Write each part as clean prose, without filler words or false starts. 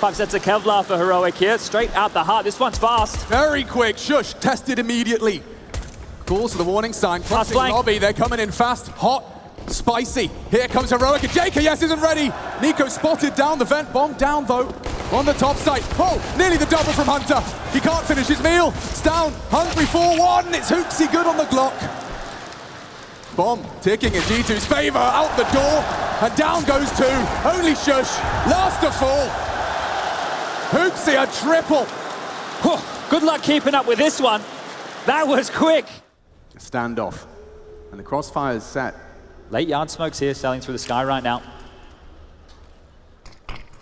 5 sets of Kevlar for Heroic here. Straight out the heart. This one's fast. Very quick. Shush tested immediately. Calls for the warning sign. Fast Crossing flank. lobby. They're coming in fast, hot, spicy. Here comes Heroic. And JKS isn't ready. Nico spotted down the vent. Bomb down, though, on the top side. Oh, nearly the double from Hunter. He can't finish his meal. It's down. Hungry 4-1. It's Hooksy good on the Glock. Bomb ticking in G2's favor. Out the door. And down goes 2. Only Shush. Last to fall. Hooksy a triple. Good luck keeping up with this one. That was quick. Standoff. And the crossfire is set. Late yard smokes here, sailing through the sky right now.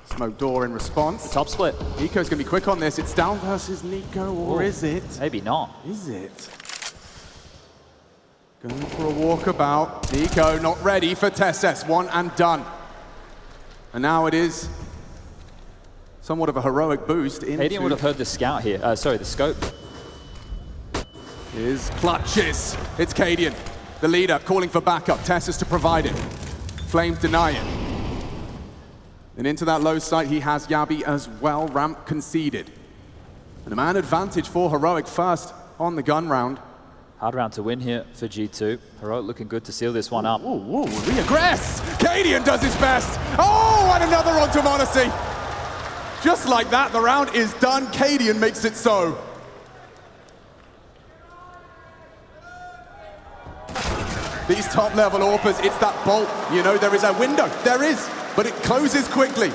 Smoke door in response. Top split. Nico's gonna be quick on this. It's down versus Nico, or is it? Maybe not. Is it? Going for a walkabout. Nico not ready for Tesses. One and done. And now it is somewhat of a heroic boost into... Cadian would have heard the scout here. Sorry, the scope. His clutches. It's Cadian, the leader, calling for backup. Tesses to provide it. Flames deny it. And into that low site, he has Yabi as well. Ramp conceded. And a man advantage for Heroic first on the gun round. Hard round to win here for G2. Heroic looking good to seal this one up. Ooh, reaggress! Cadian does his best. Oh, and another onto Monacy. Just like that, the round is done. Cadian makes it so. These top-level AWPers, it's that bolt. You know, there is a window. There is, but it closes quickly.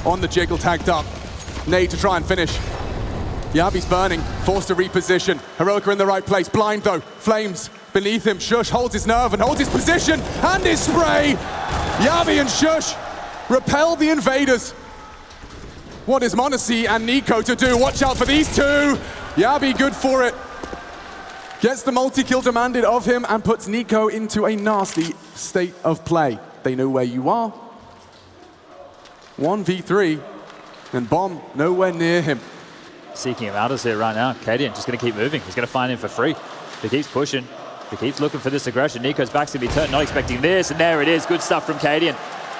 On the jiggle, tagged up. Nade to try and finish. Yabi's burning, forced to reposition. Heroic are in the right place, blind though. Flames beneath him. Shush holds his nerve and holds his position and his spray. Yabi and Shush repel the invaders. What is Monacy and Nico to do? Watch out for these two. Yabi good for it. Gets the multi-kill demanded of him and puts Nico into a nasty state of play. They know where you are. 1v3, and Bomb nowhere near him. Seeking him out of here right now. Cadian just going to keep moving. He's going to find him for free. If he keeps pushing, if he keeps looking for this aggression, Nico's back's going to be turned, not expecting this, and there it is. Good stuff from Cadian.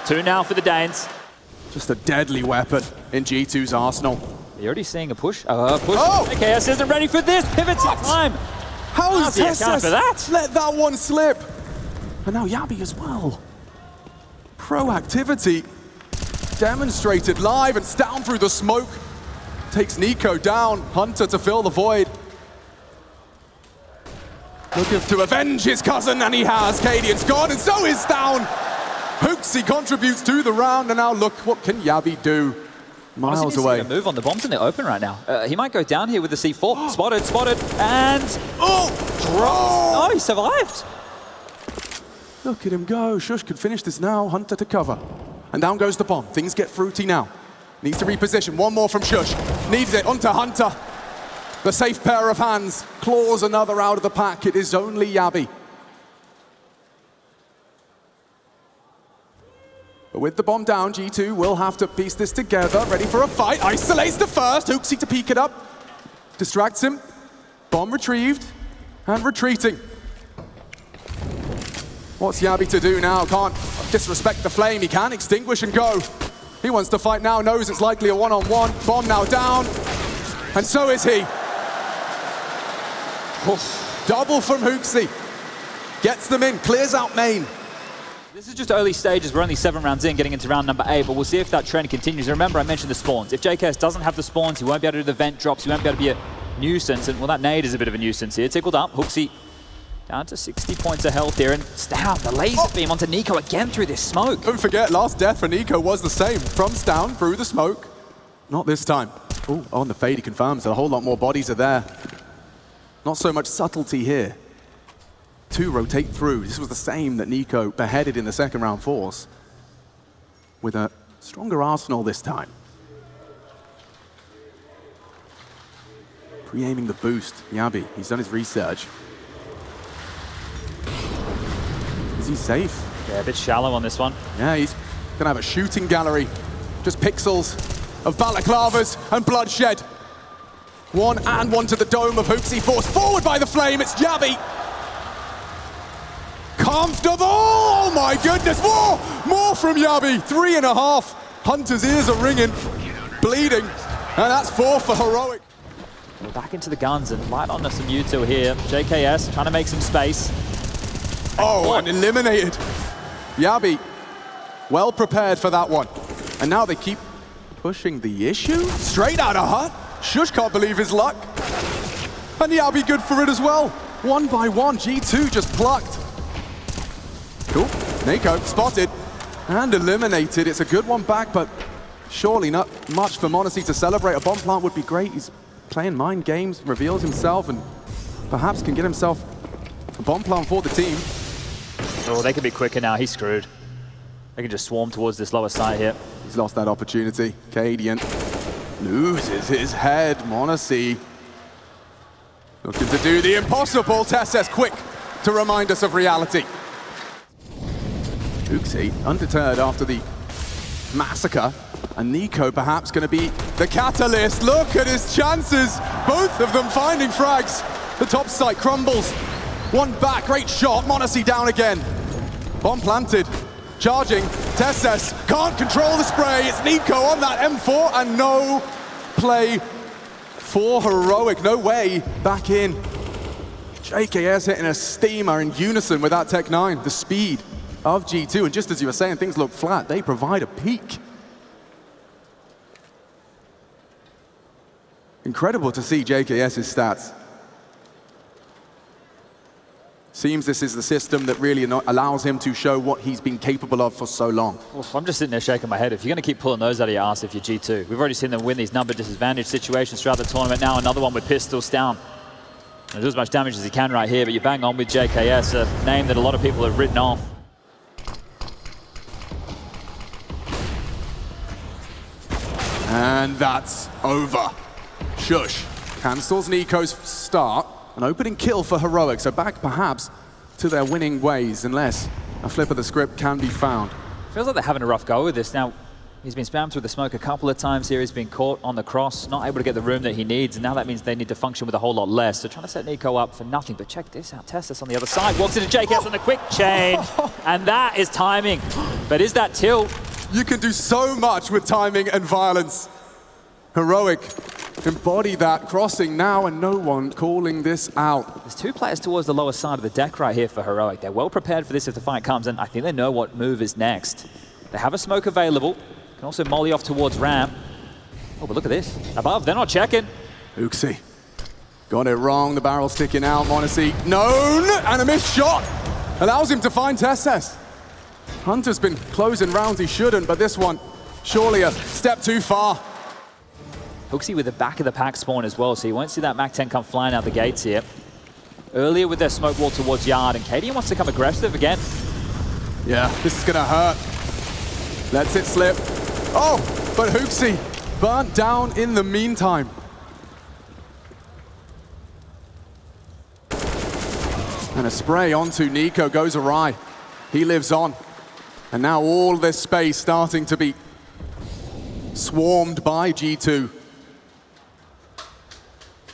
2 now for the Danes. Just a deadly weapon in G2's arsenal. You're already seeing a push. Push. Oh! KS isn't ready for this. Pivots in time. How is Tesses for that? Let that one slip? And now Yabi as well. Proactivity demonstrated live, and down through the smoke. Takes Nico down. Hunter to fill the void. Looking to avenge his cousin, and he has. Cadian's gone, and so is down. Hooksy contributes to the round, and now look, what can Yabi do? Miles away. A move on the bombs in the open right now. He might go down here with the C4. Spotted, and... Oh! Oh, he survived. Look at him go. Shush could finish this now. Hunter to cover. And down goes the bomb. Things get fruity now. Needs to reposition. One more from Shush. Needs it onto Hunter. The safe pair of hands. Claws another out of the pack. It is only Yabi. But with the bomb down, G2 will have to piece this together. Ready for a fight. Isolates the first. Hooksy to peek it up. Distracts him. Bomb retrieved. And retreating. What's Yabi to do now? Can't disrespect the flame. He can extinguish and go. He wants to fight now. Knows it's likely a one-on-one. Bomb now down. And so is he. Double from Hooksy. Gets them in. Clears out main. This is just early stages. We're only 7 rounds in, getting into round number 8, but we'll see if that trend continues. Remember, I mentioned the spawns. If JKS doesn't have the spawns, he won't be able to do the vent drops, he won't be able to be a nuisance, and well, that nade is a bit of a nuisance here. Tickled up, Hooksy down to 60 points of health here, and down the laser beam onto Nico again through this smoke. Don't forget, last death for Nico was the same. From down through the smoke. Not this time. Oh, on the fade, he confirms a whole lot more bodies are there. Not so much subtlety here. 2 rotate through. This was the same that Nico beheaded in the second round force. With a stronger arsenal this time. Pre-aiming the boost, Yabi. He's done his research. Is he safe? Yeah, a bit shallow on this one. Yeah, he's gonna have a shooting gallery. Just pixels of balaclavas and bloodshed. One to the dome of Hooksy, forced forward by the flame. It's Yabi. Comfortable! Oh my goodness, more from Yabi. 3.5. Hunter's ears are ringing, bleeding, and that's 4 for Heroic. We're back into the guns and light on to some util here. JKS trying to make some space. Oh, and eliminated. Yabi, well prepared for that one. And now they keep pushing the issue. Straight out of hut. Shush can't believe his luck. And Yabi good for it as well. 1 by 1, G2 just plucked. Cool, Nako spotted and eliminated. It's a good one back, but surely not much for m0NESY to celebrate. A bomb plant would be great. He's playing mind games, reveals himself, and perhaps can get himself a bomb plant for the team. Oh, they can be quicker now. He's screwed. They can just swarm towards this lower side here. He's lost that opportunity. Cadian loses his head. m0NESY looking to do the impossible. TeSS quick to remind us of reality. Uxie undeterred after the massacre. And Nico perhaps going to be the catalyst. Look at his chances. Both of them finding frags. The top site crumbles. One back, great shot. m0NESY down again. Bomb planted. Charging. TeSS can't control the spray. It's Nico on that M4 and no play for Heroic. No way back in. JKS hitting a steamer in unison with that Tech 9. The speed of G2. And just as you were saying, things look flat. They provide a peak. Incredible to see JKS's stats. Seems this is the system that really allows him to show what he's been capable of for so long. Well, I'm just sitting there shaking my head. If you're going to keep pulling those out of your ass if you're G2, we've already seen them win these number disadvantage situations throughout the tournament. Now another one with pistols down. And do as much damage as he can right here, but you bang on with JKS, a name that a lot of people have written off. And that's over. Shush cancels Nico's start. An opening kill for Heroic, so back perhaps to their winning ways, unless a flip of the script can be found. Feels like they're having a rough go with this. Now, he's been spammed through the smoke a couple of times here. He's been caught on the cross, not able to get the room that he needs, and now that means they need to function with a whole lot less. So trying to set Nico up for nothing, but check this out. TeSS on the other side, walks into JKS on the quick change, and that is timing. But is that tilt? You can do so much with timing and violence. Heroic embody that crossing now, and no one calling this out. There's 2 players towards the lower side of the deck right here for Heroic. They're well prepared for this if the fight comes, and I think they know what move is next. They have a smoke available. Can also molly off towards ramp. Oh, but look at this. Above, they're not checking. Uxie got it wrong. The barrel sticking out. m0NESY known, and a missed shot allows him to find TeSS. Hunter's been closing rounds he shouldn't, but this one surely a step too far. Uxie with the back of the pack spawn as well, so you won't see that MAC-10 come flying out the gates here. Earlier with their smoke wall towards Yard, and Cadian wants to come aggressive again. Yeah, this is gonna hurt. Lets it slip. Oh, but Uxie burnt down in the meantime. And a spray onto Nico goes awry. He lives on. And now all this space starting to be swarmed by G2.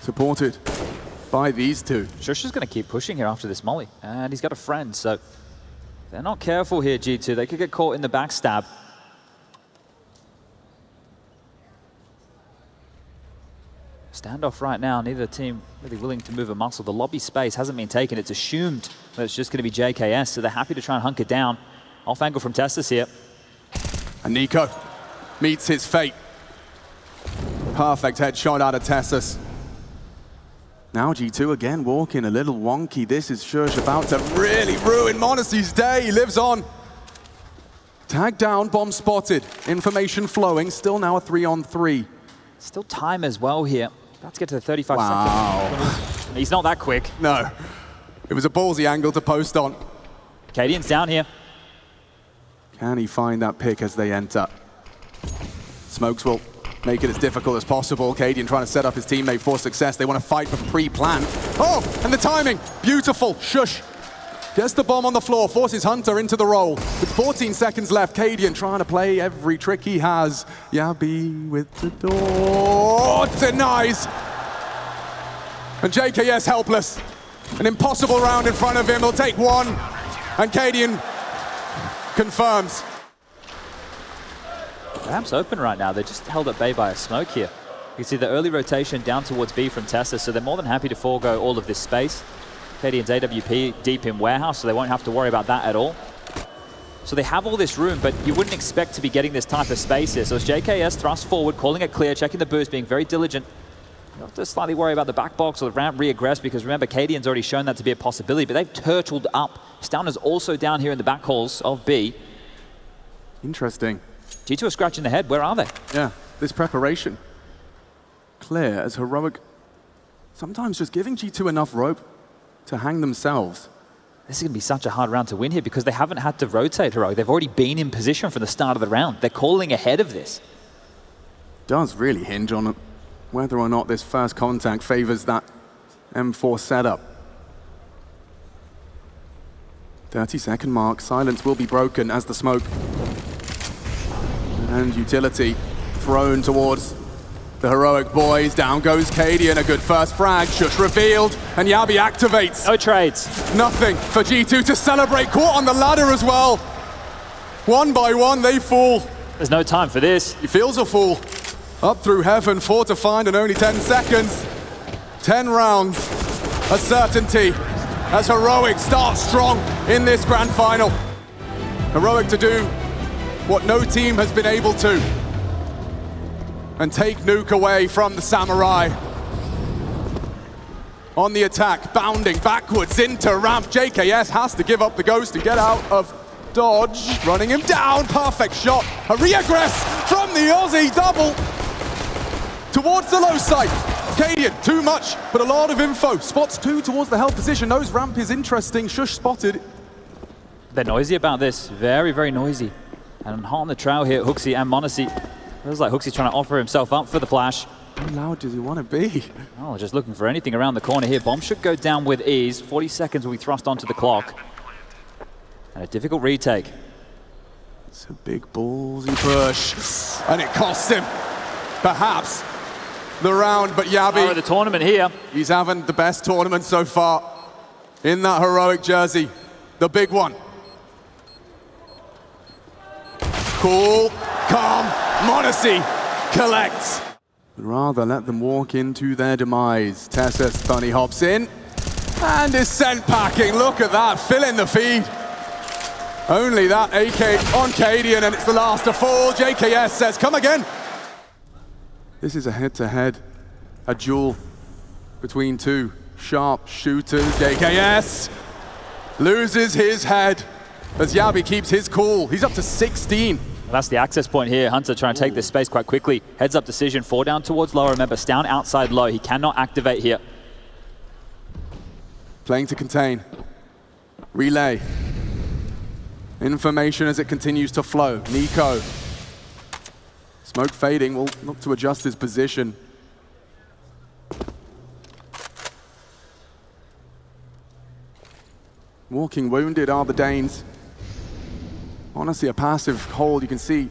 Supported by these two. Shush is going to keep pushing here after this molly, and he's got a friend, so if they're not careful here, G2, they could get caught in the backstab. Standoff right now, neither team really willing to move a muscle. The lobby space hasn't been taken. It's assumed that it's just going to be JKS, so they're happy to try and hunker down. Off angle from TeSS here. And Nico meets his fate. Perfect headshot out of TeSS. Now G2 again walking a little wonky. This is Shush about to really ruin m0NESY's day. He lives on. Tag down, bomb spotted. Information flowing. Still now a 3-on-3. Still time as well here. About to get to the 35 wow. seconds. He's not that quick. No. It was a ballsy angle to post on. Cadian's down here. Can he find that pick as they enter? Smokes will make it as difficult as possible. Cadian trying to set up his teammate for success. They want to fight for pre-plan. Oh, and the timing. Beautiful. Shush. Gets the bomb on the floor, forces Hunter into the roll. With 14 seconds left, Cadian trying to play every trick he has. Yabi with the door. Denies. And JKS helpless. An impossible round in front of him. He'll take one. And Cadian confirms. Ramp's open right now. They're just held at bay by a smoke here. You can see the early rotation down towards B from Tessa, so they're more than happy to forego all of this space. Cadian's AWP deep in warehouse, so they won't have to worry about that at all. So they have all this room, but you wouldn't expect to be getting this type of space here. So it's JKS thrust forward, calling it clear, checking the boost, being very diligent. You have to slightly worry about the back box or the ramp re-aggress, because remember, Cadian's already shown that to be a possibility, but they've turtled up. Stauner's also down here in the back halls of B. Interesting. G2 are scratching their head. Where are they? Yeah, this preparation. Clear as Heroic sometimes just giving G2 enough rope to hang themselves. This is going to be such a hard round to win here because they haven't had to rotate Heroic. They've already been in position from the start of the round. They're calling ahead of this. Does really hinge on whether or not this first contact favors that M4 setup. 30-second mark. Silence will be broken as the smoke and utility thrown towards the Heroic boys. Down goes Cadian, a good first frag. Shush revealed, and Yabi activates. No trades. Nothing for G2 to celebrate. Caught on the ladder as well. One by one, they fall. There's no time for this. He feels a fall. Up through heaven, 4 to find in only 10 seconds. 10 rounds, a certainty, as Heroic starts strong in this grand final. Heroic to do what no team has been able to, and take Nuke away from the Samurai. On the attack, bounding backwards into ramp. JKS has to give up the ghost and get out of dodge. Running him down, perfect shot. A re-aggress from the Aussie, double towards the low side. Cadian, too much, but a lot of info. Spots 2 towards the held position. Knows ramp is interesting. Shush spotted. They're noisy about this, very, very noisy. And hot on the trail here, Hooksy and m0NESY. Feels like Hooksy's trying to offer himself up for the flash. How loud does he want to be? Oh, just looking for anything around the corner here. Bomb should go down with ease. 40 seconds will be thrust onto the clock. And a difficult retake. It's a big ballsy push. And it costs him, perhaps, the round. But Yabi, the tournament here. He's having the best tournament so far in that Heroic jersey. The big one. Cool, calm, m0NESY collects. Rather let them walk into their demise. Tessa's bunny hops in and is sent packing. Look at that, filling the feed. Only that AK on Cadian, and it's the last to fall. JKS says, come again. This is a head-to-head, a duel between two sharp shooters. JKS loses his head as Yabi keeps his cool. He's up to 16. Well, that's the access point here. Hunter trying to take this space quite quickly. Heads up decision, 4 down towards low. Remember, Stoun outside low. He cannot activate here. Playing to contain. Relay. Information as it continues to flow. Nico. Smoke fading, will look to adjust his position. Walking wounded are the Danes. Honestly, a passive hold you can see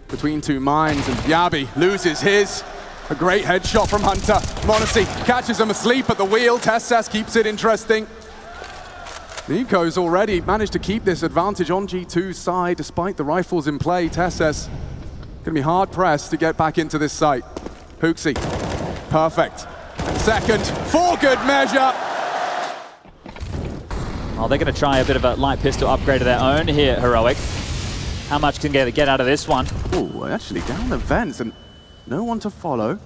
between two mines, and Yabi loses his. A great headshot from Hunter. m0NESY catches him asleep at the wheel. Tessas keeps it interesting. Nico's already managed to keep this advantage on G2's side despite the rifles in play. Tessas gonna be hard pressed to get back into this site. Hooksy, perfect. Second, for good measure. Well, they're going to try a bit of a light pistol upgrade of their own here, Heroic. How much can they get out of this one? Oh, actually down the vents and no one to follow.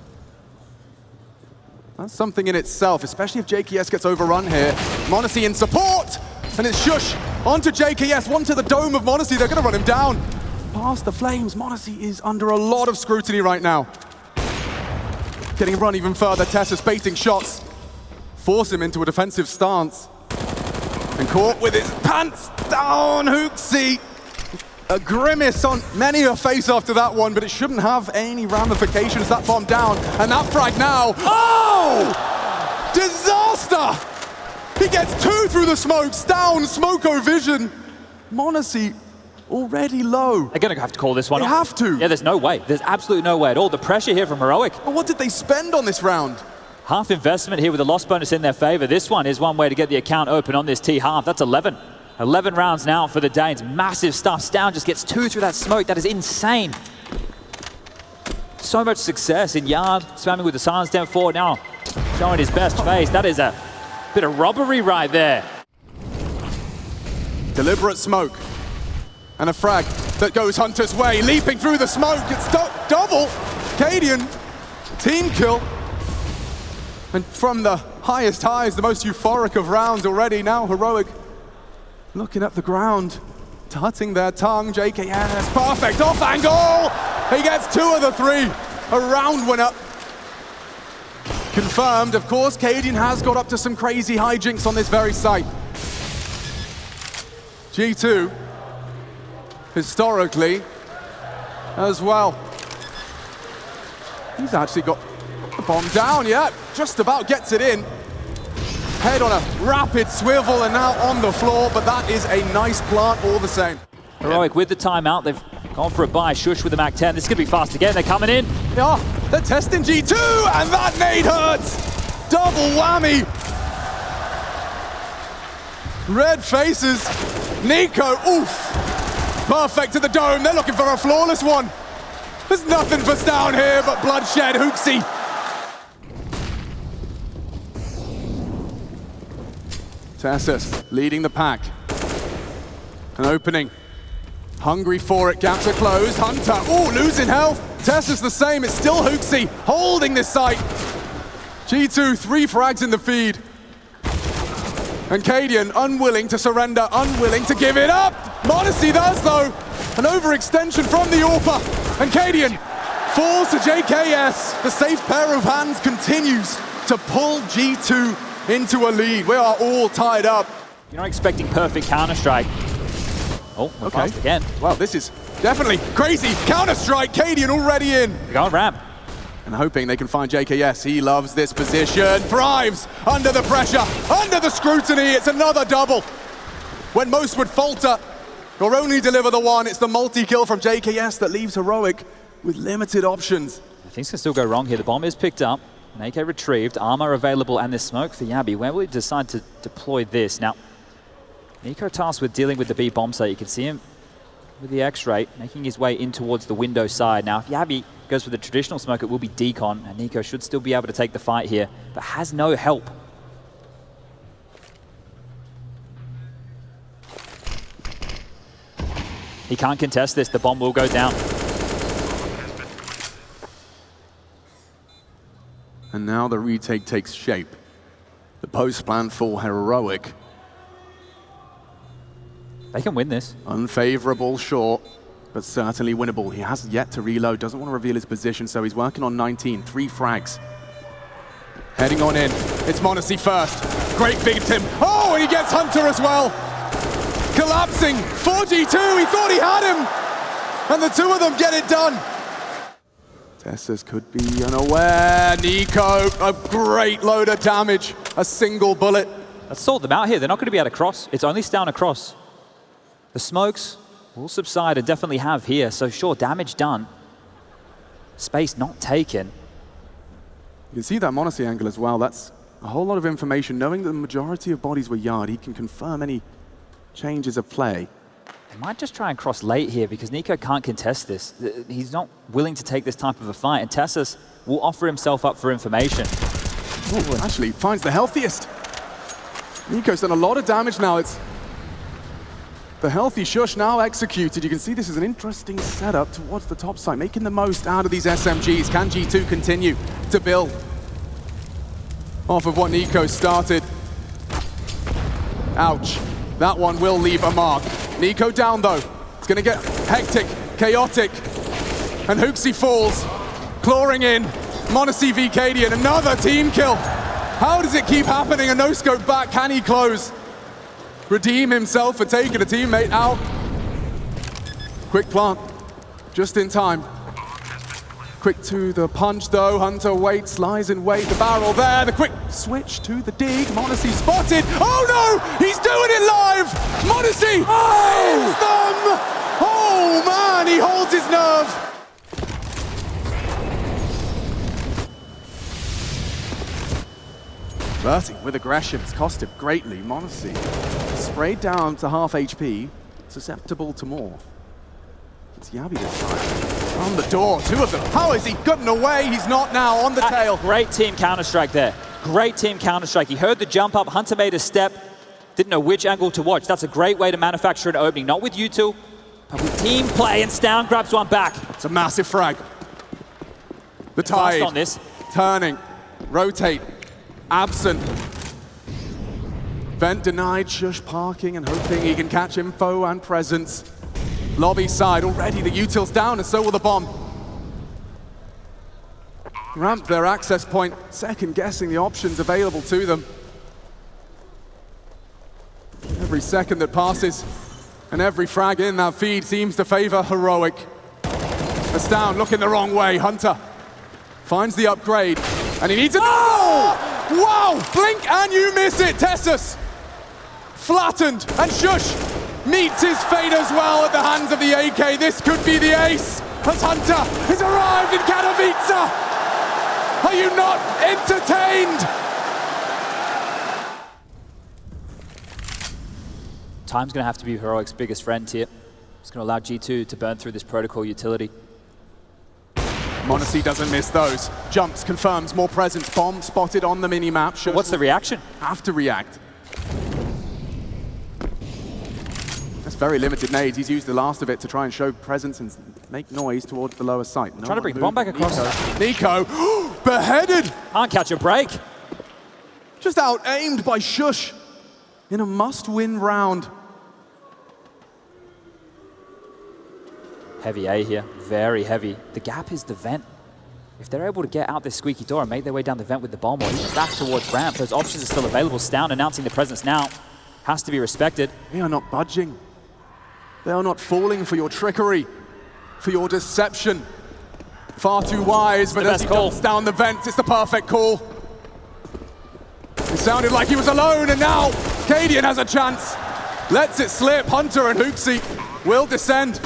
That's something in itself, especially if JKS gets overrun here. m0NESY in support, and it's Shush onto JKS, one to the dome of m0NESY. They're going to run him down. Past the flames, m0NESY is under a lot of scrutiny right now. Getting run even further, Tessa's baiting shots. Force him into a defensive stance. And caught with his pants down, Hooksy. A grimace on many a face after that one, but it shouldn't have any ramifications. That bomb down, and that frag now. Oh! Disaster! He gets 2 through the smokes, down, Smoko vision. m0NESY already low. They're going to have to call this one off. They have to. Yeah, there's no way. There's absolutely no way at all. The pressure here from Heroic. But what did they spend on this round? Half investment here with a loss bonus in their favor. This one is one way to get the account open on this T-half. That's 11. 11 rounds now for the Danes. Massive stuff. Stoun just gets 2 through that smoke. That is insane. so much success in Yard, spamming with the silence down forward, now showing his best face. That is a bit of robbery right there. Deliberate smoke. And a frag that goes Hunter's way, leaping through the smoke. It's double. Cadian, team kill. And from the highest highs, the most euphoric of rounds already, now Heroic looking at the ground, tutting their tongue. JKS, perfect off angle. He gets 2 of the 3. A round winner. Confirmed, of course, Cadian has got up to some crazy hijinks on this very site. G2, historically, as well. He's actually got the bomb down, yeah, just about gets it in. Head on a rapid swivel and now on the floor, but that is a nice plant all the same. Heroic with the timeout, they've gone for a buy. Shush with the Mac 10, this is gonna be fast again, they're coming in. Yeah, they're testing G2, and that nade hurts! Double whammy! Red faces, Nico, oof! Perfect to the dome, they're looking for a flawless one. There's nothing for down here but bloodshed, Hooksy. Tessus leading the pack. An opening. Hungry for it, gaps are closed. Hunter, ooh, losing health. Tessus the same, it's still Hooksy holding this site. G2, 3 frags in the feed. And Cadian unwilling to surrender, unwilling to give it up. Modesty does though. An overextension from the AWPer. And Cadian falls to JKS. The safe pair of hands continues to pull G2 into a lead. We are all tied up. You're not expecting perfect Counter-Strike. Oh, we're fast again. Well, this is definitely crazy. Counter-Strike, Cadian already in. They got a ramp. And hoping they can find JKS. He loves this position. Thrives under the pressure, under the scrutiny. It's another double. When most would falter or only deliver the one, it's the multi-kill from JKS that leaves Heroic with limited options. Things can still go wrong here. The bomb is picked up. An AK retrieved, armor available, and this smoke for Yabi. Where will he decide to deploy this? Now, Nico tasked with dealing with the B bomb site. You can see him with the X-ray, making his way in towards the window side. Now, if Yabi goes for the traditional smoke, it will be decon, and Nico should still be able to take the fight here, but has no help. He can't contest this. The bomb will go down. And now the retake takes shape. The post plan for Heroic. They can win this. Unfavorable short, but certainly winnable. He has yet to reload, doesn't want to reveal his position, so he's working on 19, 3 frags. Heading on in, it's Monacy first. Great victim. Oh, and he gets Hunter as well. Collapsing, 4G2, he thought he had him. And the 2 of them get it done. Tessus could be unaware. Nico, a great load of damage. A single bullet. Let's sort them out here. They're not going to be able to cross. It's only down across. The smokes will subside and definitely have here. So sure, damage done. Space not taken. You can see that Monacy angle as well. That's a whole lot of information. Knowing that the majority of bodies were Yard, he can confirm any changes of play. They might just try and cross late here because Nico can't contest this. He's not willing to take this type of a fight, and Tessus will offer himself up for information. Ooh, actually finds the healthiest. Nico's done a lot of damage now. It's the healthy Shush now executed. You can see this is an interesting setup towards the top side, making the most out of these SMGs. Can G2 continue to build off of what Nico started? Ouch. That one will leave a mark. Nico down though. It's gonna get hectic, chaotic. And Hooksy falls, clawing in. Monacy v Cadian, another team kill. How does it keep happening? A no-scope back, can he close? Redeem himself for taking a teammate out. Quick plant, just in time. Quick to the punch though, Hunter waits, lies in wait, the barrel there, the quick switch to the dig, Monacy spotted. Oh no, he's doing it live! Monacy hits them! Oh man, he holds his nerve. Flirting with aggression, it's cost him greatly. Monacy sprayed down to half HP, susceptible to more. It's Yabi this time. On the door, two of them. How is he gotten away? He's not now, on the tail. Great team Counter-Strike there. Great team Counter-Strike. He heard the jump up, Hunter made a step, didn't know which angle to watch. That's a great way to manufacture an opening, not with you two, but with team play, and Stown grabs one back. It's a massive frag. The tide Fast on this. Turning, rotate, absent. Vent denied, Shush parking and hoping he can catch info and presence. Lobby side, already the util's down and so will the bomb. Ramp their access point, second guessing the options available to them. Every second that passes and every frag in that feed seems to favor Heroic. Down, looking the wrong way, Hunter finds the upgrade and he needs it. Oh! Wow, blink and you miss it, Tessus. Flattened, and Shush meets his fate as well at the hands of the AK. This could be the ace, as Hunter has arrived in Katowice. Are you not entertained? Time's going to have to be Heroic's biggest friend here. It's going to allow G2 to burn through this protocol utility. m0NESY doesn't miss those. Jumps, confirms more presence. Bomb spotted on the mini-map. What's the reaction? Have to react. That's very limited nades. He's used the last of it to try and show presence and make noise towards the lower site. Trying to bring the bomb back across. Nico, beheaded! Can't catch a break. Just out-aimed by Shush in a must-win round. Heavy A here, very heavy. The gap is the vent. If they're able to get out this squeaky door and make their way down the vent with the bomb or even back towards ramp, those options are still available. Stown announcing the presence now. Has to be respected. They are not budging. They are not falling for your trickery, for your deception. Far too wise, but as he dumps down the vents, it's the perfect call. It sounded like he was alone, and now Cadian has a chance. Lets it slip. Hunter and Hooksy will descend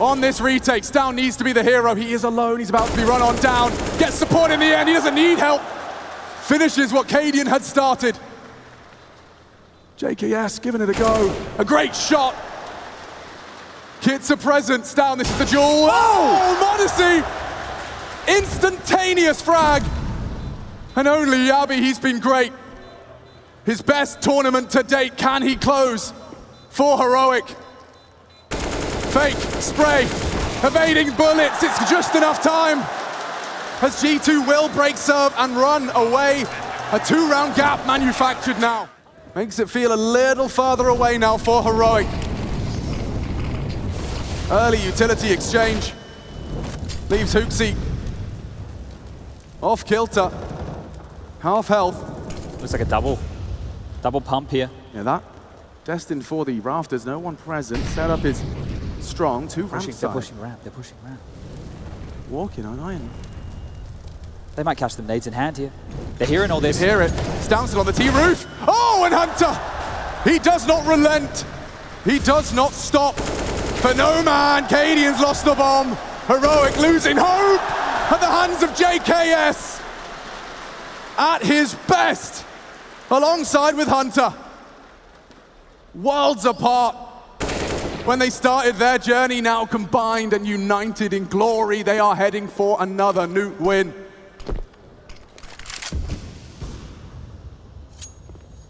on this retake. Stown needs to be the hero. He is alone. He's about to be run on down. Gets support in the end. He doesn't need help. Finishes what Cadian had started. JKS giving it a go. A great shot. Kits are present. Stown, this is the duel. Oh, m0NESY! Instantaneous frag. And only Yabi, he's been great. His best tournament to date. Can he close for Heroic? Fake, spray, evading bullets. It's just enough time as G2 will break serve and run away. A 2-round gap manufactured now. Makes it feel a little further away now for Heroic. Early utility exchange. Leaves Hooksy off kilter. Half health. Looks like a double pump here. Yeah, that destined for the rafters. No one present. Setup is strong. They're pushing ramp. Walking on iron. They might catch them nades in hand here. They're hearing all this. They hear it. Stouncing on the T roof. Oh, and Hunter! He does not relent. He does not stop. For no man, Cadian's lost the bomb. Heroic losing hope at the hands of JKS. At his best, alongside with Hunter. Worlds apart. When they started their journey, now combined and united in glory, they are heading for another Nuke win.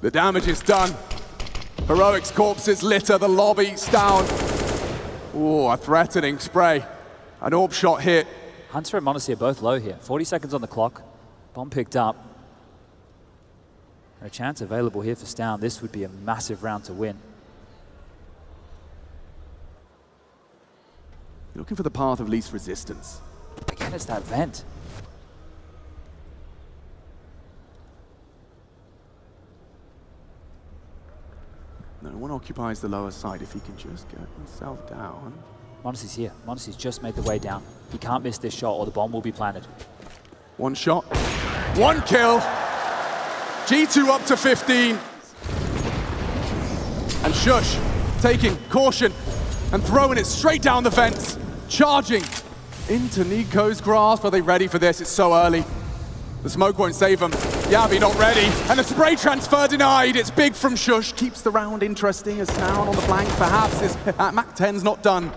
The damage is done. Heroic's corpses litter the lobby. Stown. Oh, a threatening spray. An AWP shot hit. Hunter and m0NESY are both low here. 40 seconds on the clock. Bomb picked up. And a chance available here for Stown. This would be a massive round to win. You're looking for the path of least resistance. Again, it's that vent. No one occupies the lower side. If he can just get himself down. m0NESY's here. m0NESY's just made the way down. He can't miss this shot or the bomb will be planted. One shot. One kill. G2 up to 15. And Shush taking caution and throwing it straight down the vents. Charging into Nico's grasp. Are they ready for this? It's so early. The smoke won't save them. Yabi not ready. And the spray transfer denied. It's big from Shush. Keeps the round interesting as Stown on the flank. Perhaps this Mac 10's not done.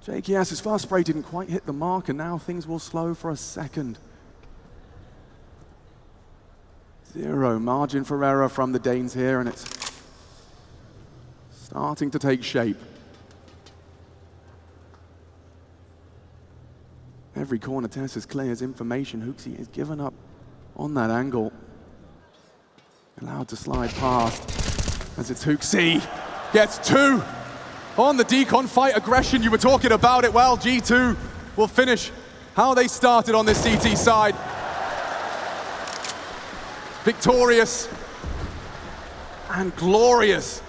JKS's first spray didn't quite hit the mark, and now things will slow for a second. 0 margin for error from the Danes here, and it's starting to take shape. Every corner test as clear as information. HooXi is given up on that angle. Allowed to slide past as it's HooXi. Gets 2 on the decon fight aggression. You were talking about it. Well, G2 will finish how they started on this CT side. Victorious and glorious.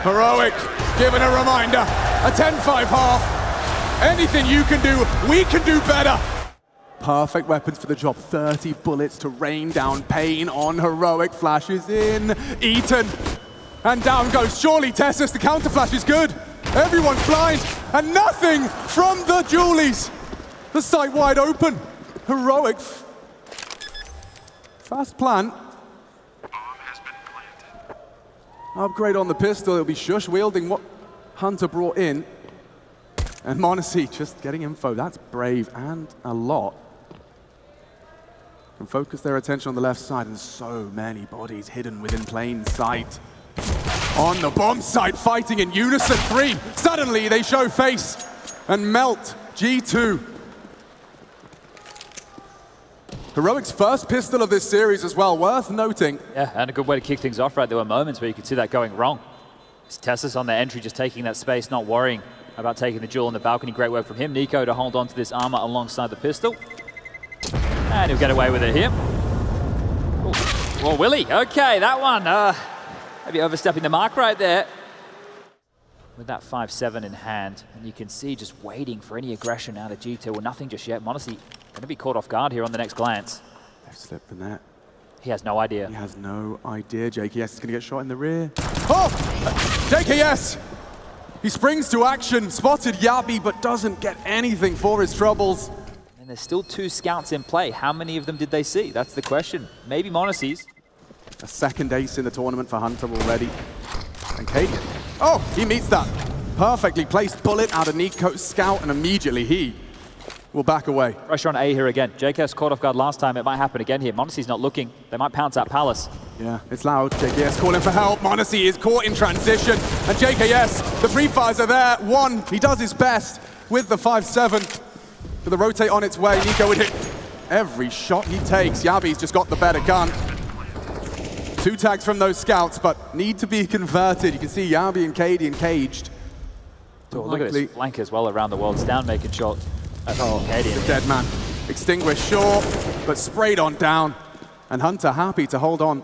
Heroic, given a reminder, a 10-5 half. Anything you can do, we can do better. Perfect weapons for the job. 30 bullets to rain down pain on Heroic. Flashes in, eaten, and down goes. Surely Tessus, the counter flash is good. Everyone's blind, and nothing from the Julies. The site wide open. Heroic. Fast plant. Upgrade on the pistol. It'll be Shush wielding what Hunter brought in. And m0NESY just getting info. That's brave and a lot. Can focus their attention on the left side, and so many bodies hidden within plain sight. On the bomb site, fighting in unison. 3. Suddenly they show face and melt G2. Heroic's first pistol of this series as well, worth noting. Yeah, and a good way to kick things off, right? There were moments where you could see that going wrong. It's Tessus on the entry, just taking that space, not worrying about taking the duel on the balcony. Great work from him. Nico to hold on to this armor alongside the pistol. And he'll get away with it here. Ooh. Well, will he? Okay, that one. Maybe overstepping the mark right there. With that 5-7 in hand, and you can see just waiting for any aggression out of G2. Well, nothing just yet. m0NESY going to be caught off guard here on the next glance. They've slipped the net. He has no idea. He has no idea. JKS is going to get shot in the rear. Oh! JKS! He springs to action, spotted Yabi, but doesn't get anything for his troubles. And there's still 2 scouts in play. How many of them did they see? That's the question. Maybe m0NESY's. A second ace in the tournament for Hunter already. And Cadian. Oh, he meets that. Perfectly placed bullet out of Nico's scout, and immediately he will back away. Pressure on A here again. JKS caught off guard last time. It might happen again here. m0NESY's not looking. They might pounce at Palace. Yeah, it's loud. JKS calling for help. m0NESY is caught in transition. And JKS, the pre-fires are there. 1, he does his best with the 5-7. With the rotate on its way, Nico would hit every shot he takes. Yabi's just got the better gun. 2 tags from those scouts, but need to be converted. You can see Yabi and Cadian caged. Oh, look at his flank as well around the world. It's down, making shot. Cadian. The dead man. Extinguished, sure, but sprayed on down. And Hunter happy to hold on.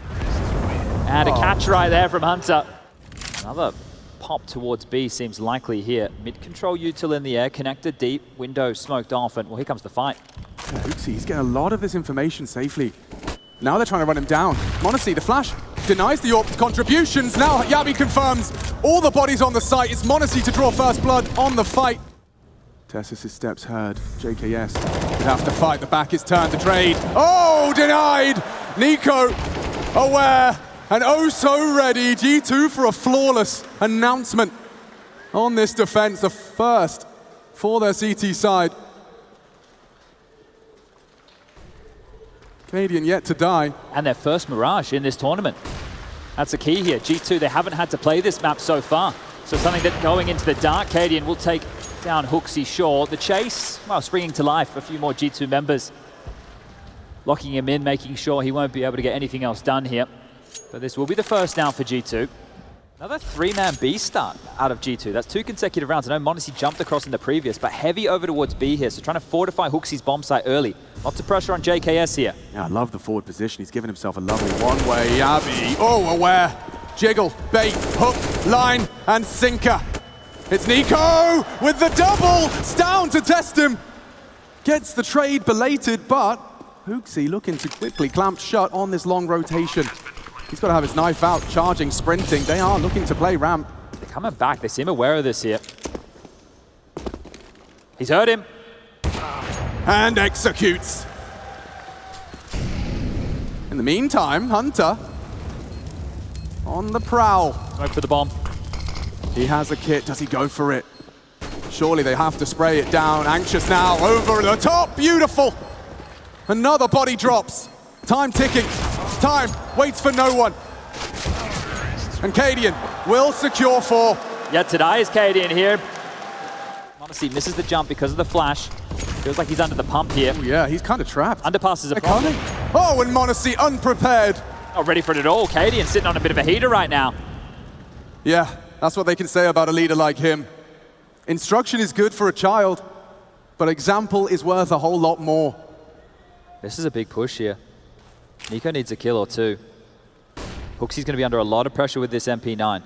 And a catch right there from Hunter. Another pop towards B seems likely here. Mid-control util in the air, connector deep, window smoked off, and well, here comes the fight. Yeah, HooXi, he's getting a lot of this information safely. Now they're trying to run him down. m0NESY, the flash, denies the AWP contributions. Now Yabi confirms all the bodies on the site. It's m0NESY to draw first blood on the fight. Tessus' steps heard. JKS would have to fight. The back is turned to trade. Oh, denied! Nico aware and oh so ready. G2 for a flawless announcement on this defense. The first for their CT side. Cadian yet to die. And their first Mirage in this tournament. That's the key here. G2, they haven't had to play this map so far. So something that going into the dark, Cadian will take down HooXi Shaw. The chase, well, springing to life. A few more G2 members locking him in, making sure he won't be able to get anything else done here. But this will be the first down for G2. Another 3-man B start out of G2. That's 2 consecutive rounds. I know m0NESY jumped across in the previous, but heavy over towards B here. So trying to fortify HooXi's bomb site early. Lots of pressure on JKS here. Yeah, I love the forward position. He's given himself a lovely one-way. Yabi, oh, aware. Jiggle, bait, hook, line, and sinker. It's Nico with the double. Down to test him. Gets the trade belated, but HooXi looking to quickly clamp shut on this long rotation. He's got to have his knife out, charging, sprinting. They are looking to play ramp. They're coming back. They seem aware of this here. He's heard him. And executes. And In the meantime, Hunter on the prowl. Smoke for the bomb. He has a kit. Does he go for it? Surely they have to spray it down. Anxious now, over the top. Beautiful. Another body drops. Time ticking. Time waits for no one. And Cadian will secure 4. Yet today is Cadian here. Honestly, misses the jump because of the flash. Feels like he's under the pump here. Oh, yeah, he's kind of trapped. Underpass is a problem. Oh, and Monacy unprepared. Not ready for it at all. Cadian sitting on a bit of a heater right now. Yeah, that's what they can say about a leader like him. Instruction is good for a child, but example is worth a whole lot more. This is a big push here. Nico needs a kill or 2. Hooksy's going to be under a lot of pressure with this MP9.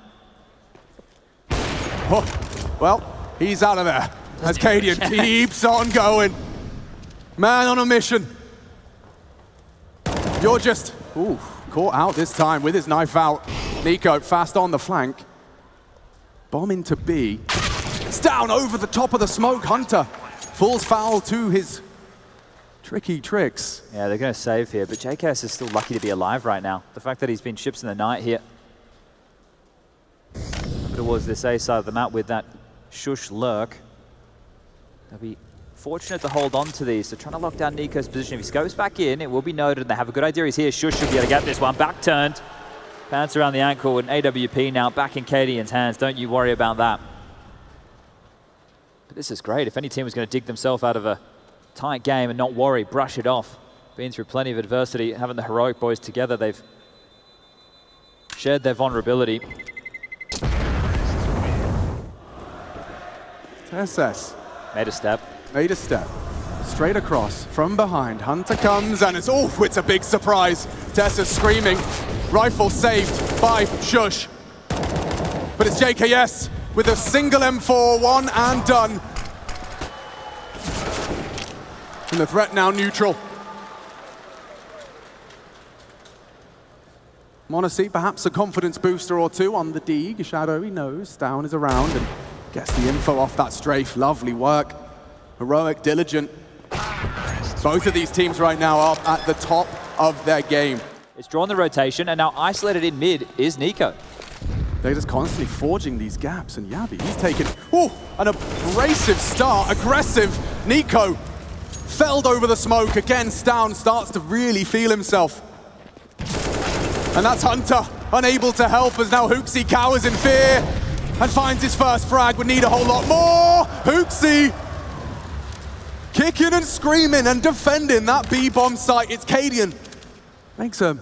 Oh, well, he's out of there as Cadian keeps on going. Man on a mission. You're just, ooh, caught out this time with his knife out. Nico fast on the flank. Bomb into B. It's down over the top of the smoke. Hunter falls foul to his tricky tricks. Yeah, they're going to save here, but JKS is still lucky to be alive right now. The fact that he's been ships in the night here. Towards this A side of the map with that shush lurk. They'll be fortunate to hold on to these. So trying to lock down Nico's position. If he scopes back in, it will be noted, and they have a good idea he's here. Shush should be able to get this one. Back turned. Pants around the ankle with an AWP now back in Cadian's hands. Don't you worry about that. But this is great. If any team was going to dig themselves out of a tight game and not worry, brush it off. Been through plenty of adversity, having the heroic boys together, they've shared their vulnerability. SS. Made a step. Made a step. Straight across from behind. Hunter comes and it's a big surprise. Tessa screaming. Rifle saved by Shush. But it's JKS with a single M4, 1 and done. And the threat now neutral. Monacy, perhaps a confidence booster or 2 on the Deeg. Shadow, he knows. Down is around and gets the info off that strafe. Lovely work. Heroic, diligent. Both of these teams right now are at the top of their game. It's drawn the rotation, and now isolated in mid is Nico. They're just constantly forging these gaps, and Yabi, he's taken an abrasive start, aggressive. Nico felled over the smoke, again Stown starts to really feel himself. And that's Hunter, unable to help as now Hooksy cowers in fear and finds his first frag, would need a whole lot more. Hooksy kicking and screaming and defending that B-bomb site. It's Cadian. Makes a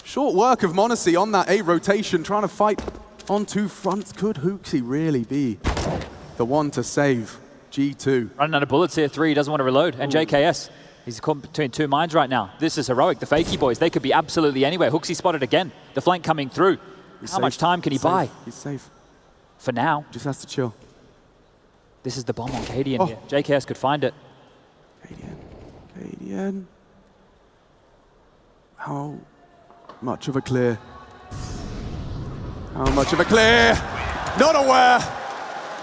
short work of Monacy on that A rotation, trying to fight on 2 fronts. Could Hooksy really be the one to save G2? Running out of bullets here, 3, doesn't want to reload. And JKS, he's caught between 2 mines right now. This is heroic. The Fakey boys, they could be absolutely anywhere. Hooksy spotted again. The flank coming through. How much time can he buy? He's safe. For now. Just has to chill. This is the bomb on Cadian here. JKS could find it. Cadian. How much of a clear? How much of a clear? Not aware.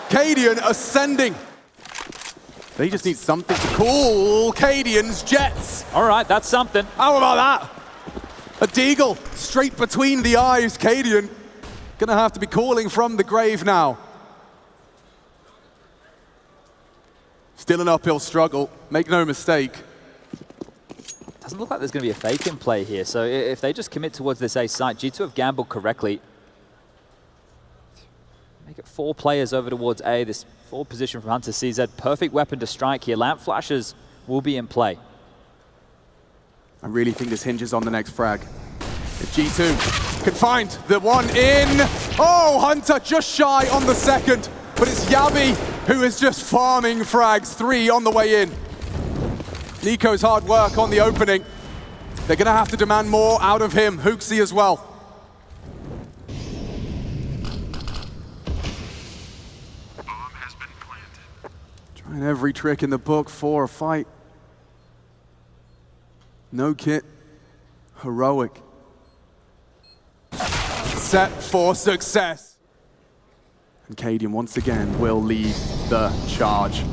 Cadian ascending. They just need something to cool Cadian's jets. All right, that's something. How about that? A deagle straight between the eyes. Cadian gonna have to be calling from the grave now. Still an uphill struggle, make no mistake. Doesn't look like there's going to be a fake in play here, so if they just commit towards this A site, G2 have gambled correctly. Make it 4 players over towards A, this 4 position from Hunter CZ. Perfect weapon to strike here. Lamp flashes will be in play. I really think this hinges on the next frag. If G2 can find the one in. Oh, Hunter just shy on the second, but it's Yabi who is just farming frags. 3 on the way in. Nico's hard work on the opening. They're going to have to demand more out of him. Hooksy as well. Bomb has been planted. Trying every trick in the book for a fight. No kit. Heroic. Set for success. And Cadian once again will lead the charge.